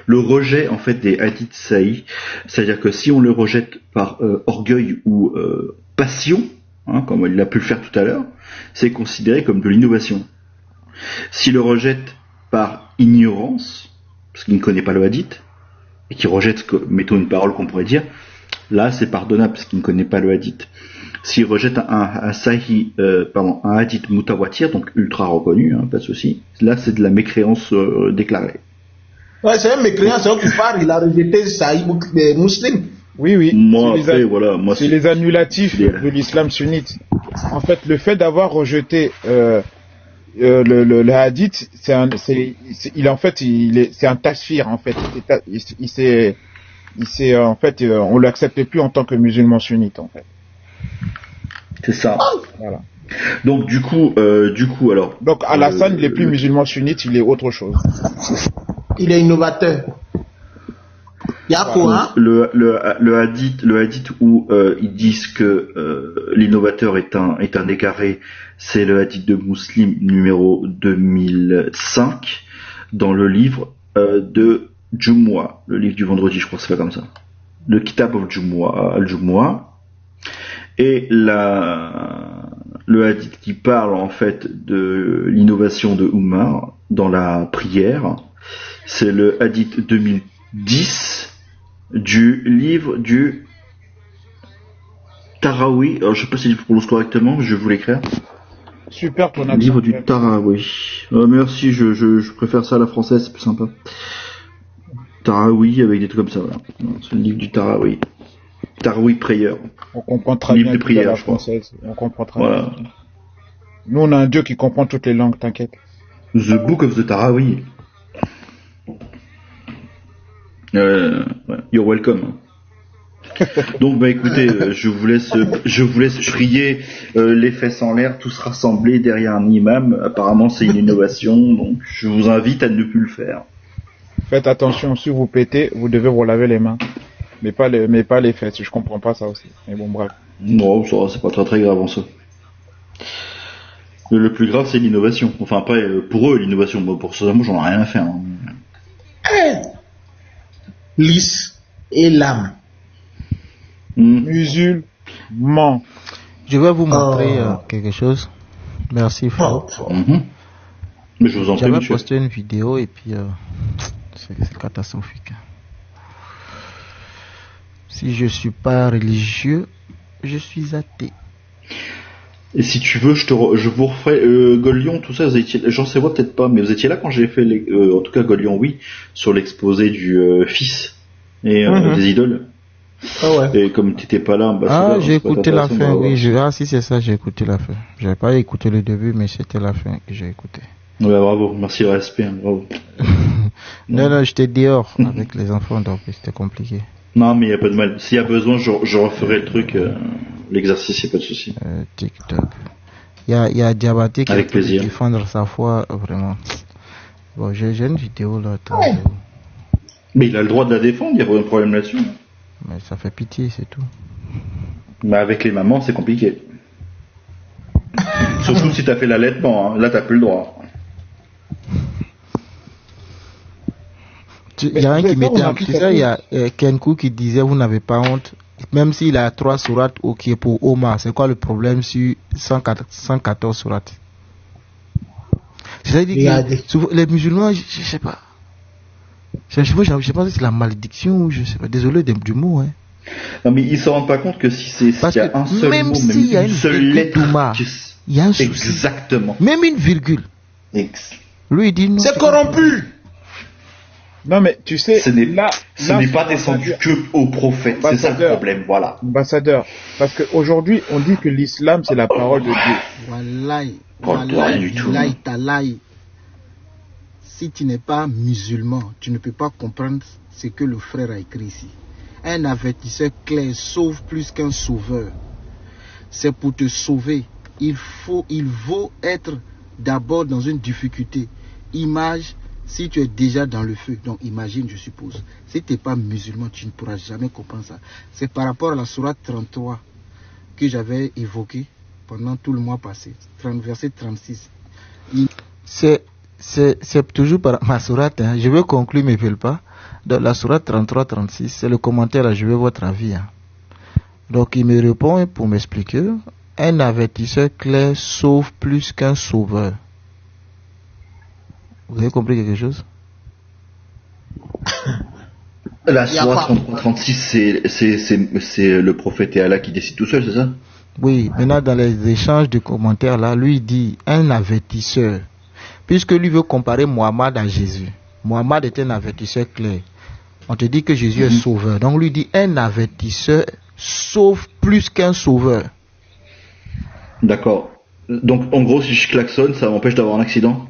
le rejet en fait des hadiths sahih, c'est-à-dire que si on le rejette par orgueil ou passion, hein, comme il a pu le faire tout à l'heure, c'est considéré comme de l'innovation. S'il le rejette par ignorance, parce qu'il ne connaît pas le hadith, et qu'il rejette, mettons une parole qu'on pourrait dire, là c'est pardonnable parce qu'il ne connaît pas le hadith. S'il rejette un hadith mutawatir, donc ultra reconnu, pas de souci, là c'est de la mécréance déclarée. Ouais, c'est un mécréant, c'est un kuffar, il a rejeté Sahih Muslim. Oui. Moi, c'est les annulatifs de l'islam sunnite. En fait, le fait d'avoir rejeté le hadith, c'est un tashfir en fait. On l'accepte plus en tant que musulman sunnite en fait. C'est ça. Voilà. Donc du coup alors. Donc Alassane, il est plus musulman sunnite, il est autre chose. Il est innovateur. Il y a quoi, le hadith où ils disent que l'innovateur est un égaré, c'est le hadith de Muslim numéro 2005 dans le livre de Jumu'ah, le livre du vendredi, je crois que c'est pas comme ça. Le Kitab al-Jumu'ah. Et le hadith qui parle en fait de l'innovation de Umar dans la prière, c'est le hadith 2010 du livre du Tarawi. Alors je sais pas si je prononce correctement, mais je vais vous l'écrire. Super ton accent. Livre du Tarawi. Merci, je préfère ça à la française, c'est plus sympa. Tarawi avec des trucs comme ça. Voilà. C'est le livre du Tarawi. Tarawi Prayer. On comprend très bien livre de prière, la française. On comprend très bien. Nous on a un Dieu qui comprend toutes les langues, t'inquiète. The Book of the Tarawi. You're welcome. Donc écoutez, je vous laisse prier les fesses en l'air, tous rassemblés derrière un imam. Apparemment c'est une innovation, donc je vous invite à ne plus le faire. Faites attention, si vous pétez, vous devez vous laver les mains, mais pas les fesses. Je comprends pas ça aussi. Mais bon, bref. Non, ça c'est pas très grave en ça. Le plus grave c'est l'innovation. Enfin après pour eux l'innovation, pour ça moi j'en ai rien à faire. Lys et l'âme. Musulman. Je vais vous montrer quelque chose. Merci frère. Mais je vous en prie, j'avais monsieur. posté une vidéo et puis c'est catastrophique. Si je suis pas religieux, je suis athée. Et si tu veux, je vous referai Gaulion, tout ça. Vous étiez, j'en sais moi peut-être pas, mais vous étiez là quand j'ai fait, en tout cas Gaulion, oui, sur l'exposé du fils et des idoles. Ah ouais. Et comme tu n'étais pas là, j'ai écouté la fin. Oui, si c'est ça, j'ai écouté la fin. J'avais pas écouté le début, mais c'était la fin que j'ai écouté. Ouais, bravo, merci le respect, bravo. non, j'étais dehors avec les enfants, donc c'était compliqué. Non, mais il n'y a pas de mal. S'il y a besoin, je referai le truc, l'exercice, il n'y a pas de souci. TikTok. Il y a Diabaté qui peut défendre sa foi, vraiment. Bon, j'ai une vidéo là. Mais il a le droit de la défendre, il n'y a pas de problème là-dessus. Mais ça fait pitié, c'est tout. Mais avec les mamans, c'est compliqué. Surtout si t'as fait l'allaitement, là t'as plus le droit. Il y a un qui mettait un petit ça, il y a Kenku qui disait vous n'avez pas honte, même s'il a 3 sourates qui est pour Omar, c'est quoi le problème sur 114 sourates? C'est-à-dire que les musulmans, je sais pas. Je sais pas si c'est la malédiction ou je sais pas. Désolé du mot, hein. Non mais ils se rendent pas compte que s'il y a un seul même mot, s'il y a une seule virgule lettre, il y a un souci. Exactement. Même une virgule. Lui il dit non. C'est corrompu. Non mais tu sais, ce n'est pas descendu que au prophète, c'est ça le problème, voilà. Ambassadeur, parce qu'aujourd'hui on dit que l'islam c'est la parole de Dieu. Wallahi, si tu n'es pas musulman, tu ne peux pas comprendre ce que le frère a écrit ici. Un avertisseur clair sauve plus qu'un sauveur. C'est pour te sauver. Il vaut être d'abord dans une difficulté. Image, si tu es déjà dans le feu, donc imagine, je suppose. Si tu n'es pas musulman, tu ne pourras jamais comprendre ça. C'est par rapport à la sourate 33 que j'avais évoqué pendant tout le mois passé. Verset 36. C'est toujours par ma sourate, hein. Je veux conclure, mais je ne veux pas. Dans la sourate 33-36, c'est le commentaire, là, je veux votre avis. Hein. Donc il me répond pour m'expliquer. Un avertisseur clair sauve plus qu'un sauveur. Vous avez compris quelque chose? La Il y a Surah pas- 33-36, c'est le prophète et Allah qui décide tout seul, c'est ça? Oui, maintenant dans les échanges de commentaires là, lui il dit un avertisseur. Puisque lui veut comparer Mohammed à Jésus. Mohammed est un avertisseur clair. On te dit que Jésus est sauveur. Donc lui dit un avertisseur sauve plus qu'un sauveur. D'accord. Donc en gros, si je klaxonne, ça m'empêche d'avoir un accident?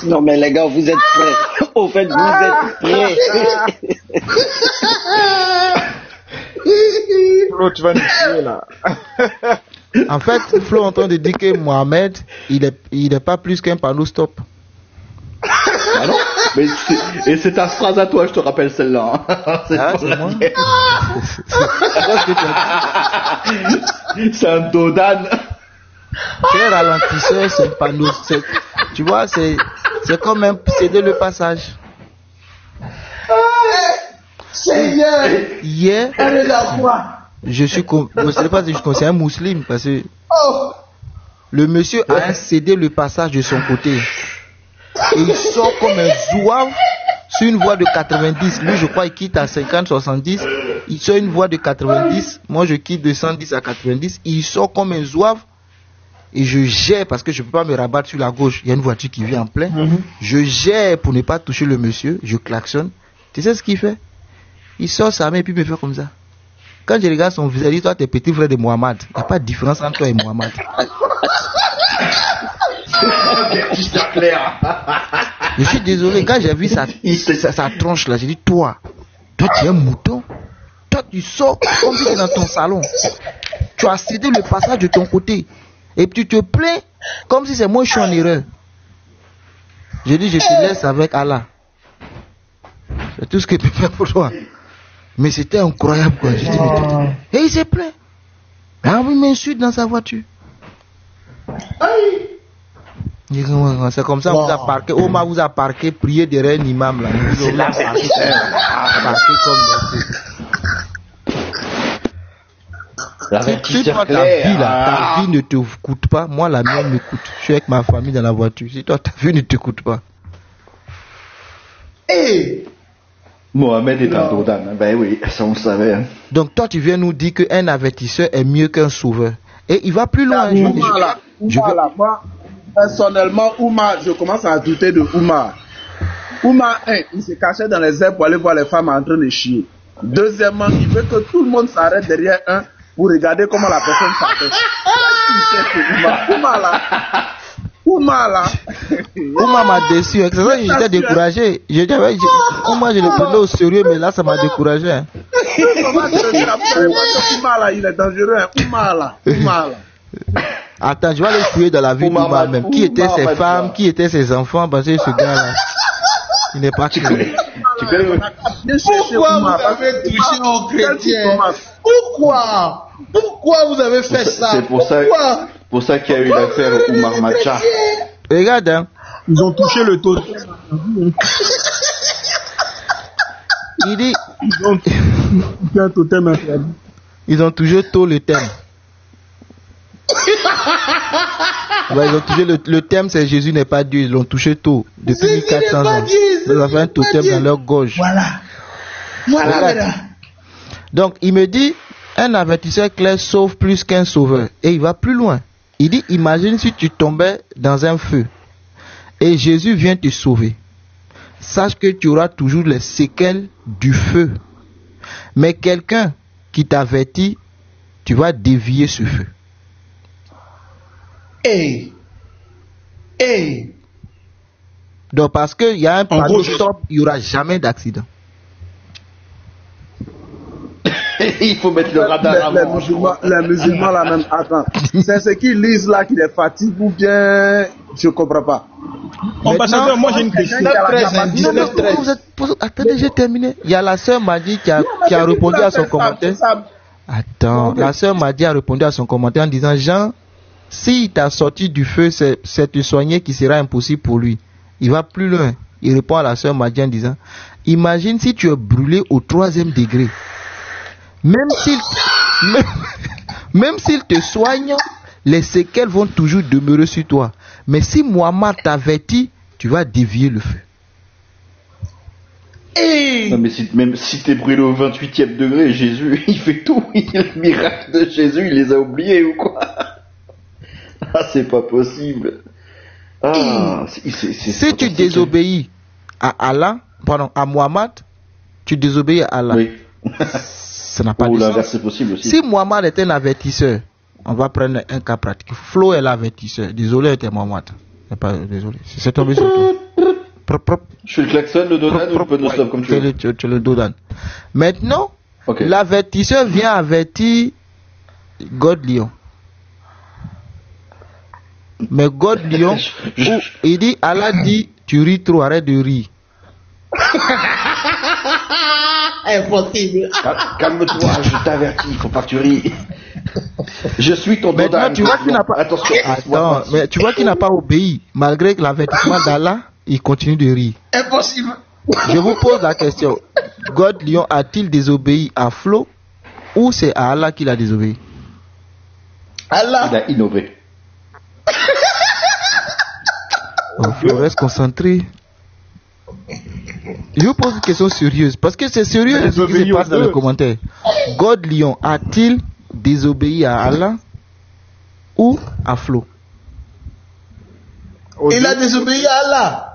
Non mais les gars, vous êtes prêts. Au fait, vous êtes prêts. Flo, tu vas nous tuer là. En fait, Flo est en train de dire que Mohamed, il est pas plus qu'un panneau stop. Ah non? Mais et c'est ta phrase à toi, je te rappelle celle-là. Hein. C'est moi. C'est un dodane. Quel ralentisseur, c'est un panneau. Tu vois, c'est comme un céder le passage. Seigneur, Hier, elle est là quoi? je sais pas si je conseille un musulman parce que Oh, le monsieur a cédé le passage de son côté. Et il sort comme un zouave sur une voie de 90. Lui, je crois, il quitte à 50-70. Il sort une voie de 90. Moi, je quitte de 110 à 90. Il sort comme un zouave. Et je gère parce que je ne peux pas me rabattre sur la gauche. Il y a une voiture qui vient en plein. Je gère pour ne pas toucher le monsieur. Je klaxonne. Tu sais ce qu'il fait? Il sort sa main et puis il me fait comme ça. Quand je regarde son visage, il dit, toi, t'es petit frère de Mohamed. Il n'y a pas de différence entre toi et Mohamed. Je suis désolé, quand j'ai vu sa tronche là, j'ai dit, toi tu es un mouton. Toi, tu sors comme si tu es dans ton salon. Tu as cédé le passage de ton côté. Et puis tu te plains comme si c'est moi qui suis en erreur. J'ai dit, je te laisse avec Allah. C'est tout ce que je peux faire pour toi. Mais c'était incroyable quoi. J'ai dit, et il s'est plaint. Ah oui, il m'insulte dans sa voiture. C'est comme ça, vous a parqué. Omar vous a parqué, prié derrière un imam là. c'est la vérité. Parqué comme si toi ta vie ne te coûte pas, moi la mienne me coûte. Je suis avec ma famille dans la voiture. Si toi ta vie ne te coûte pas. Mohamed est un dodane. Ben oui, ça on le savait. Hein. Donc toi tu viens nous dire qu'un avertisseur est mieux qu'un sauveur. Et il va plus loin. Moi, personnellement, Oumar, je commence à douter de Oumar. Oumar, il se cachait dans les airs pour aller voir les femmes en train de chier. Deuxièmement, il veut que tout le monde s'arrête derrière un pour regarder comment la personne s'appelle. Oumar là. Oumar m'a déçu. C'est ça que j'étais découragé. Oumar, je le prenais au sérieux, mais là, ça m'a découragé. Hein. Oumar là, il est dangereux. Oumar là. Attends, je vais aller fouiller dans la vie d'Oumar même. Qui étaient ses femmes, qui étaient ses enfants, parce que ce gars-là, il n'est pas clair. Pourquoi vous avez touché aux chrétiens? Pourquoi vous avez fait ça? C'est pour ça qu'il y a eu l'affaire Oumar Macha. Regarde, hein. Ils ont touché le taux. Il dit. Ils ont touché tôt le thème. Ouais, ils ont touché le thème, c'est Jésus n'est pas Dieu. Ils l'ont touché tôt, depuis 1400 ans. Ils ont fait un totem dans leur gorge. Voilà. Donc, il me dit, un avertisseur clair sauve plus qu'un sauveur. Et il va plus loin. Il dit, imagine si tu tombais dans un feu et Jésus vient te sauver. Sache que tu auras toujours les séquelles du feu. Mais quelqu'un qui t'avertit, tu vas dévier ce feu. Donc parce qu'il y a un panneau stop, il n'y aura jamais d'accident. Il faut mettre le radar avant. Les musulmans là même, attends. C'est ce qu'ils lisent là qui les fatigue ou bien je comprends pas. Ambassadeur, moi j'ai une question. Attendez, j'ai terminé. Il y a la sœur Madi qui a répondu à son commentaire. Attends, la sœur Madi a répondu à son commentaire en disant, Jean, s'il t'a sorti du feu, c'est te soigner qui sera impossible pour lui. Il va plus loin. Il répond à la sœur Madia en disant, imagine si tu es brûlé au 3e degré. Même s'il te soigne, les séquelles vont toujours demeurer sur toi. Mais si Muhammad t'avertit, tu vas dévier le feu. Non, mais même si t'es brûlé au 28e degré, Jésus, il fait tout. Le miracle de Jésus, il les a oubliés ou quoi? Ah, c'est pas possible. Ah, si tu désobéis à Allah, pardon, à Muhammad, tu désobéis à Allah. Oui. Ça n'a pas de sens. C'est possible aussi. Si Muhammad était un avertisseur, on va prendre un cas pratique. Flo est l'avertisseur. Désolé, était Muhammad. Désolé. C'est tombé sur toi. Je fais le klaxon, le dodan ou le peu de stop comme tu veux. Tu le dodan. Maintenant, l'avertisseur vient avertir God Lion. Mais God Lion, il dit, Allah dit, tu ris trop, arrête de rire. Impossible. Calme-toi, je t'avertis, il faut pas que tu ris. Je suis ton dodan. Tu vois qu'il n'a pas... Attends, mais tu vois qu'il n'a pas obéi. Malgré l'avertissement d'Allah, il continue de rire. Impossible. Je vous pose la question. God Lion a-t-il désobéi à Flo ou c'est à Allah qu'il a désobéi? Allah. Il a innové. Flo, reste concentré. Je vous pose une question sérieuse parce que c'est sérieux ce qui se passe dans les commentaires. God Lion a-t-il désobéi à Allah ou à Flo? Il a désobéi à Allah.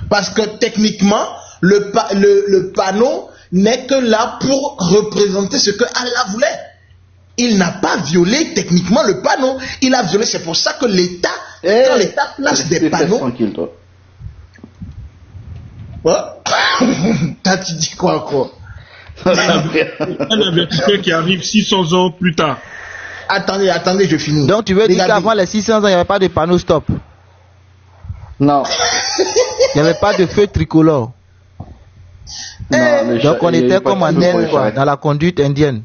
Parce que techniquement, le panneau n'est que là pour représenter ce que Allah voulait. Il n'a pas violé techniquement le panneau. Il a violé, c'est pour ça que l'État, quand l'État place des panneaux... Tranquille, toi. T'as tu dis quoi encore? Un avertisseur qui arrive 600 ans plus tard. Attendez, je finis. Donc tu veux dire qu'avant les 600 ans, il n'y avait pas de panneau stop? Non. Il n'y avait pas de feu tricolore. Non, donc on était comme en Inde, quoi, dans la conduite indienne.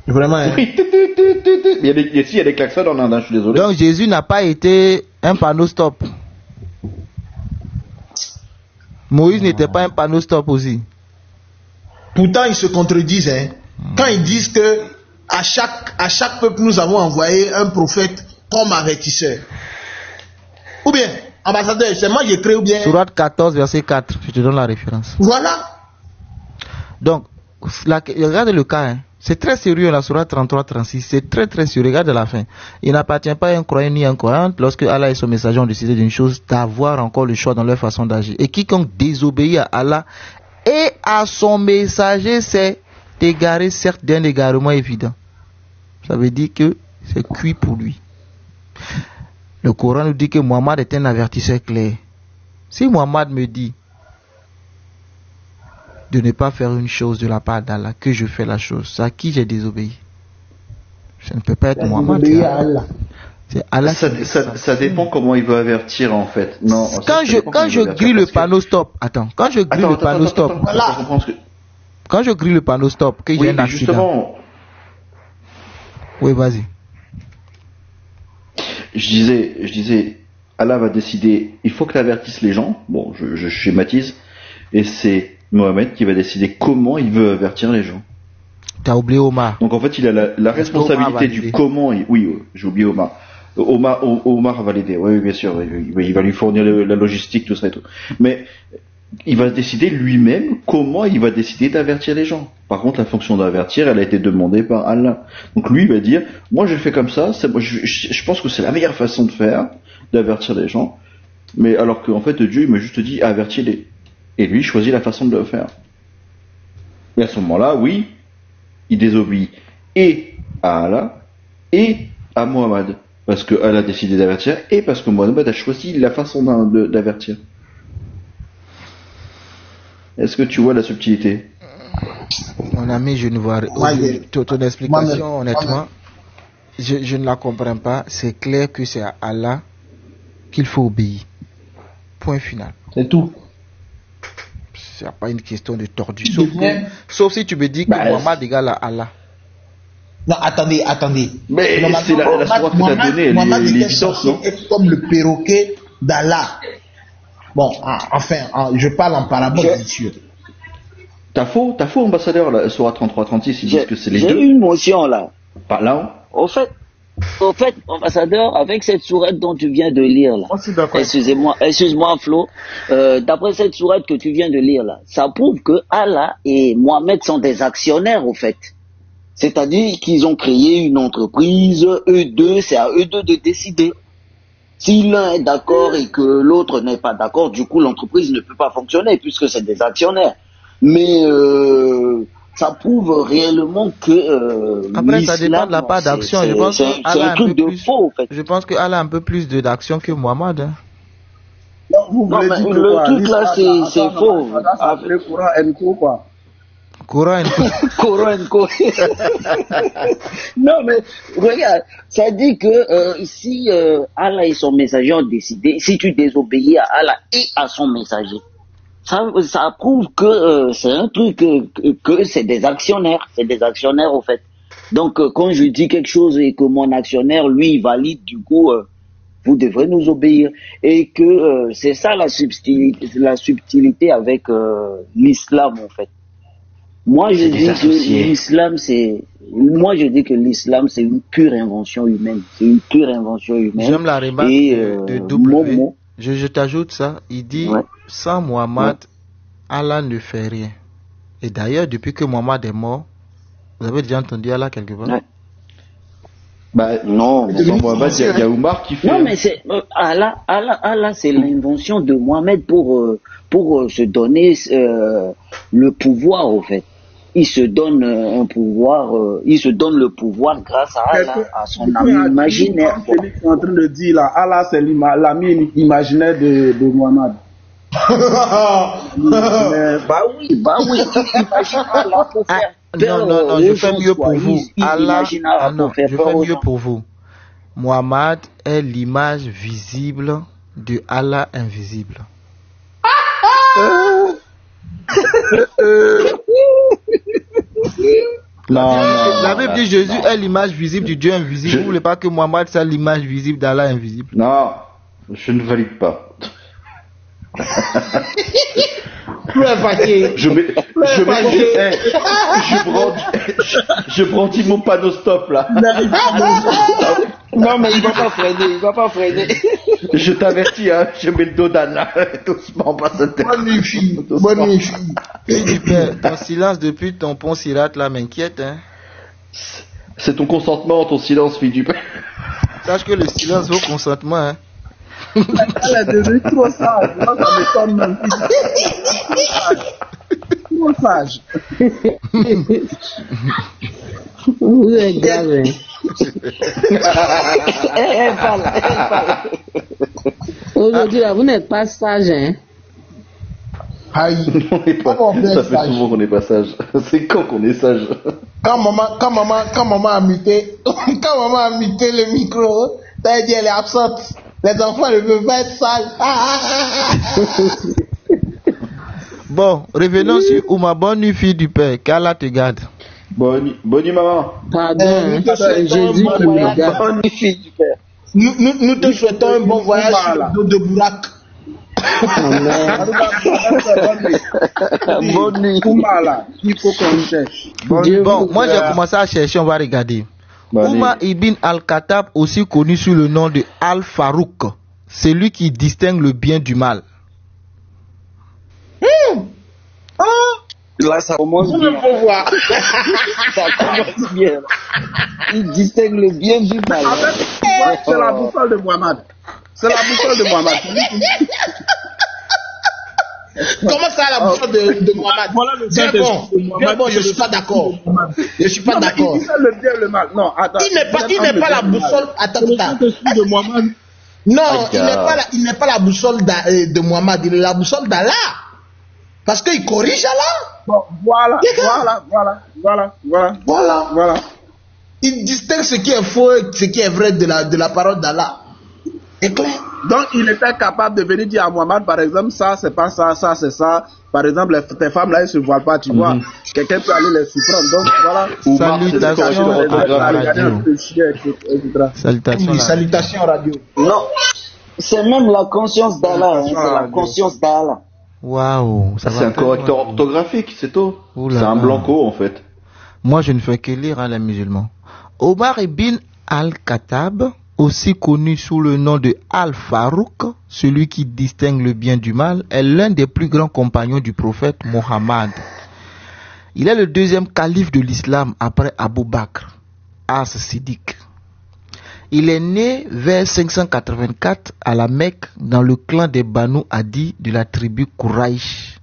Vraiment. Hein. Il y a des klaxons en Inde, je suis désolé. Donc Jésus n'a pas été un panneau stop. Moïse n'était pas un panneau stop aussi. Pourtant ils se contredisent. Hein. Quand ils disent que à chaque peuple nous avons envoyé un prophète comme avertisseur. Ou bien, ambassadeur, c'est moi qui ai créé ou bien... Sourate 14, verset 4, je te donne la référence. Voilà. Donc, regarde le cas, hein. C'est très sérieux la Sourate 33-36, c'est très très sérieux, regarde la fin. Il n'appartient pas à un croyant ni à un croyant, lorsque Allah et son messager ont décidé d'une chose, d'avoir encore le choix dans leur façon d'agir. Et quiconque désobéit à Allah et à son messager, c'est égaré, certes d'un égarement évident. Ça veut dire que c'est cuit pour lui. Le Coran nous dit que Muhammad est un avertisseur clair. Si Muhammad me dit de ne pas faire une chose de la part d'Allah, que je fais la chose, c'est à qui j'ai désobéi? Ça ne peut pas être Muhammad. C'est Allah. Ça dépend comment il veut avertir en fait. Non, quand je grille le panneau stop, attends, quand je grille le panneau stop, quand je grille le panneau stop, qu'il y a un accident. Justement. Oui, vas-y. Je disais, Allah va décider, il faut que tu avertisses les gens, bon, je schématise, et c'est Mohamed qui va décider comment il veut avertir les gens. T'as oublié Omar. Donc en fait, il a la responsabilité du comment, oui, j'ai oublié Omar. Omar a validé, oui, bien sûr, il va lui fournir la logistique, tout ça et tout. Mais il va décider lui-même comment il va décider d'avertir les gens. Par contre, la fonction d'avertir, elle a été demandée par Allah. Donc lui, il va dire, moi je fais comme ça, je pense que c'est la meilleure façon de faire, d'avertir les gens. Mais alors qu'en fait, Dieu, il m'a juste dit, avertis-les. Et lui, il choisit la façon de le faire. Et à ce moment-là, oui, il désobéit et à Allah, et à Mohammed. Parce que Allah a décidé d'avertir, et parce que Mohammed a choisi la façon d'avertir. Est-ce que tu vois la subtilité? Mon ami, je ne vois rien. Ton explication, honnêtement, je ne la comprends pas. C'est clair que c'est à Allah qu'il faut obéir. Point final. C'est tout. Ce n'est pas une question de tordu. Sauf si tu me dis que Mohammed égale à Allah. Non, attendez. Mais c'est la sourate que tu as donnée. Mohammed était censé être comme le perroquet d'Allah. Bon, enfin, je parle en parabole, monsieur. T'as faux, ambassadeur, là, SORA 3336, ils disent que c'est les deux. J'ai une motion, là. Par là. Au fait, ambassadeur, avec cette sourate dont tu viens de lire, là. Excuse-moi, Flo. D'après cette sourate que tu viens de lire, là, ça prouve que Allah et Mohamed sont des actionnaires, au fait. C'est-à-dire qu'ils ont créé une entreprise, eux deux, c'est à eux deux de décider. Si l'un est d'accord et que l'autre n'est pas d'accord, du coup, l'entreprise ne peut pas fonctionner puisque c'est des actionnaires. Mais ça prouve réellement que après, ça dépend de la part d'action. Je pense que Allah faux, en fait. Je pense qu'Allah a un peu plus d'action que Mohamed. Hein. Non, mais le truc là, c'est faux. Le Coran Enco, quoi. Coran Enco. Non, mais regarde, ça dit que si Allah et son messager ont décidé, si tu désobéis à Allah et à son messager, ça prouve que c'est un truc que c'est des actionnaires. C'est des actionnaires, au fait. Donc, quand je dis quelque chose et que mon actionnaire, lui, il valide, du coup, vous devrez nous obéir. Et que c'est ça la subtilité avec l'islam, en fait. Moi, je dis que l'islam, c'est une pure invention humaine. C'est une pure invention humaine. J'aime la remarque de W. Je t'ajoute ça. Il dit, sans Mohamed, Allah ne fait rien. Et d'ailleurs, depuis que Mohamed est mort, vous avez déjà entendu Allah quelque part? Bah non, sans Mohamed, il y a Oumar qui fait. Non, mais c'est Allah, c'est l'invention de Mohamed pour se donner le pouvoir, au fait. Il se donne un pouvoir, il se donne le pouvoir grâce à Allah, à son ami imaginaire. Félix est en train de dire là, Allah c'est l'ami imaginaire de Mohamed. Bah oui. Imagine Allah pour faire peur. Non, je fais mieux pour vous. Allah, je fais mieux pour vous. Mohamed est l'image visible de Allah invisible. La Bible dit Jésus est l'image visible du Dieu invisible. Vous ne voulez pas que Mohamed soit l'image visible d'Allah invisible? Non, je ne valide pas. Je brandis mon panneau stop là. Non mais il va pas freiner. Je t'avertis, hein, je mets le dos d'âne là, doucement, pas ça. Bonne nuit, fille. Bonne nuit, fille. Ton silence depuis ton pont Sirat là m'inquiète, hein. C'est ton consentement, ton silence, fille du père. Sache que le silence vaut consentement, hein. Elle est devenue trop sage. Moi, ça m'étonne même. Trop sage. Vous êtes grave. Elle parle. Aujourd'hui, là, vous n'êtes pas sage, hein? Aïe. Ça fait souvent qu'on n'est pas sage. C'est quand qu'on est sage? Quand maman a muté le micro, t'as dit elle est absente. Les enfants ne peuvent pas être sages. Bon, revenons sur Ouma. Bonne nuit, fille du père. Qu'Allah te garde. Bonne nuit, maman. Pardon, Jésus qui me garde. Bonne nuit, fille du père. Nous te souhaitons un bon voyage sur le dos de Bourak. Bonne nuit. Il faut qu'on cherche. Bon, moi j'ai commencé à chercher, on va regarder. Oumar ibn al-Khattab, aussi connu sous le nom de Al-Farouk, c'est lui qui distingue le bien du mal. Là, ça commence bien. Voir. Ça commence bien. Il distingue le bien du mal. C'est la boussole de Mohamed. Comment ça, la boussole de Mohamed? C'est bon, je suis pas d'accord. Il dit le bien et le mal. Non, attends. Il n'est pas la boussole. Attends. De Mohamed. Non, il n'est pas la boussole de Mohamed. Il est la boussole d'Allah. Parce qu'il corrige Allah. Bon, voilà. Il distingue ce qui est faux et ce qui est vrai de la parole d'Allah. C'est clair. Donc, il était capable de venir dire à Mohamed, par exemple, ça, c'est pas ça, ça, c'est ça. Par exemple, tes femmes là, elles se voient pas, tu vois. Quelqu'un peut aller les surprendre. Donc, voilà. Salutations radio. Salutations radio. Non. C'est même la conscience d'Allah. C'est la conscience d'Allah. Waouh. C'est un correcteur orthographique, c'est tout. C'est un blanco en fait. Moi, je ne fais que lire les musulmans. Omar ibn al-Khattab, aussi connu sous le nom de Al-Farouk, celui qui distingue le bien du mal, est l'un des plus grands compagnons du prophète Mohammed. Il est le deuxième calife de l'islam après Abu Bakr, as-Siddiq. Il est né vers 584 à la Mecque dans le clan des Banu Adi de la tribu Quraysh.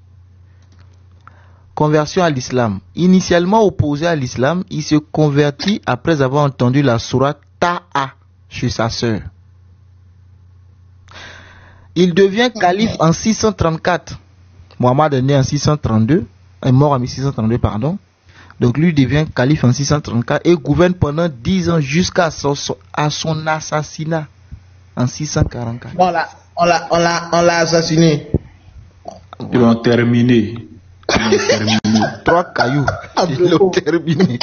Conversion à l'islam. Initialement opposé à l'islam, il se convertit après avoir entendu la sourate Ta'a chez sa sœur. Il devient calife en 634. Mohammed est né en 632, est mort en 1632, pardon. Donc lui devient calife en 634 et gouverne pendant 10 ans jusqu'à son assassinat en 644. On l'a assassiné. Ils l'ont terminé. 3 cailloux. Ils l'ont terminé.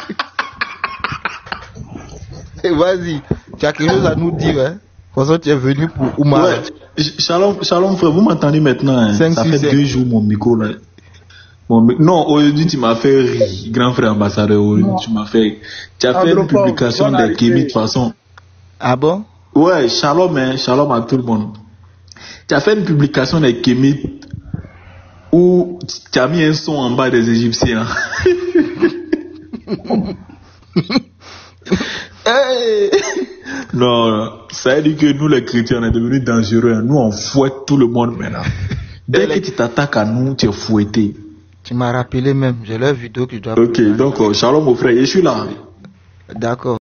Et vas-y, tu as quelque chose à nous dire, hein? Pour ça, tu es venu pour Oumar. Ouais. Shalom frère, vous m'entendez maintenant, hein? 5, ça 6, fait 7. 2 jours mon micro là. Non, aujourd'hui tu m'as fait rire, grand frère ambassadeur, tu as fait une publication des Kémis de toute façon. Ah bon? Ouais, shalom à tout le monde. Tu as fait une publication des Kémis où tu as mis un son en bas des Égyptiens. Hey! Non, ça veut dire que nous les chrétiens on est devenus dangereux, nous on fouette tout le monde maintenant. Dès que tu t'attaques à nous, tu es fouetté. Tu m'as rappelé même, j'ai leur vidéo que je dois... Ok, donc shalom mon frère, je suis là. D'accord.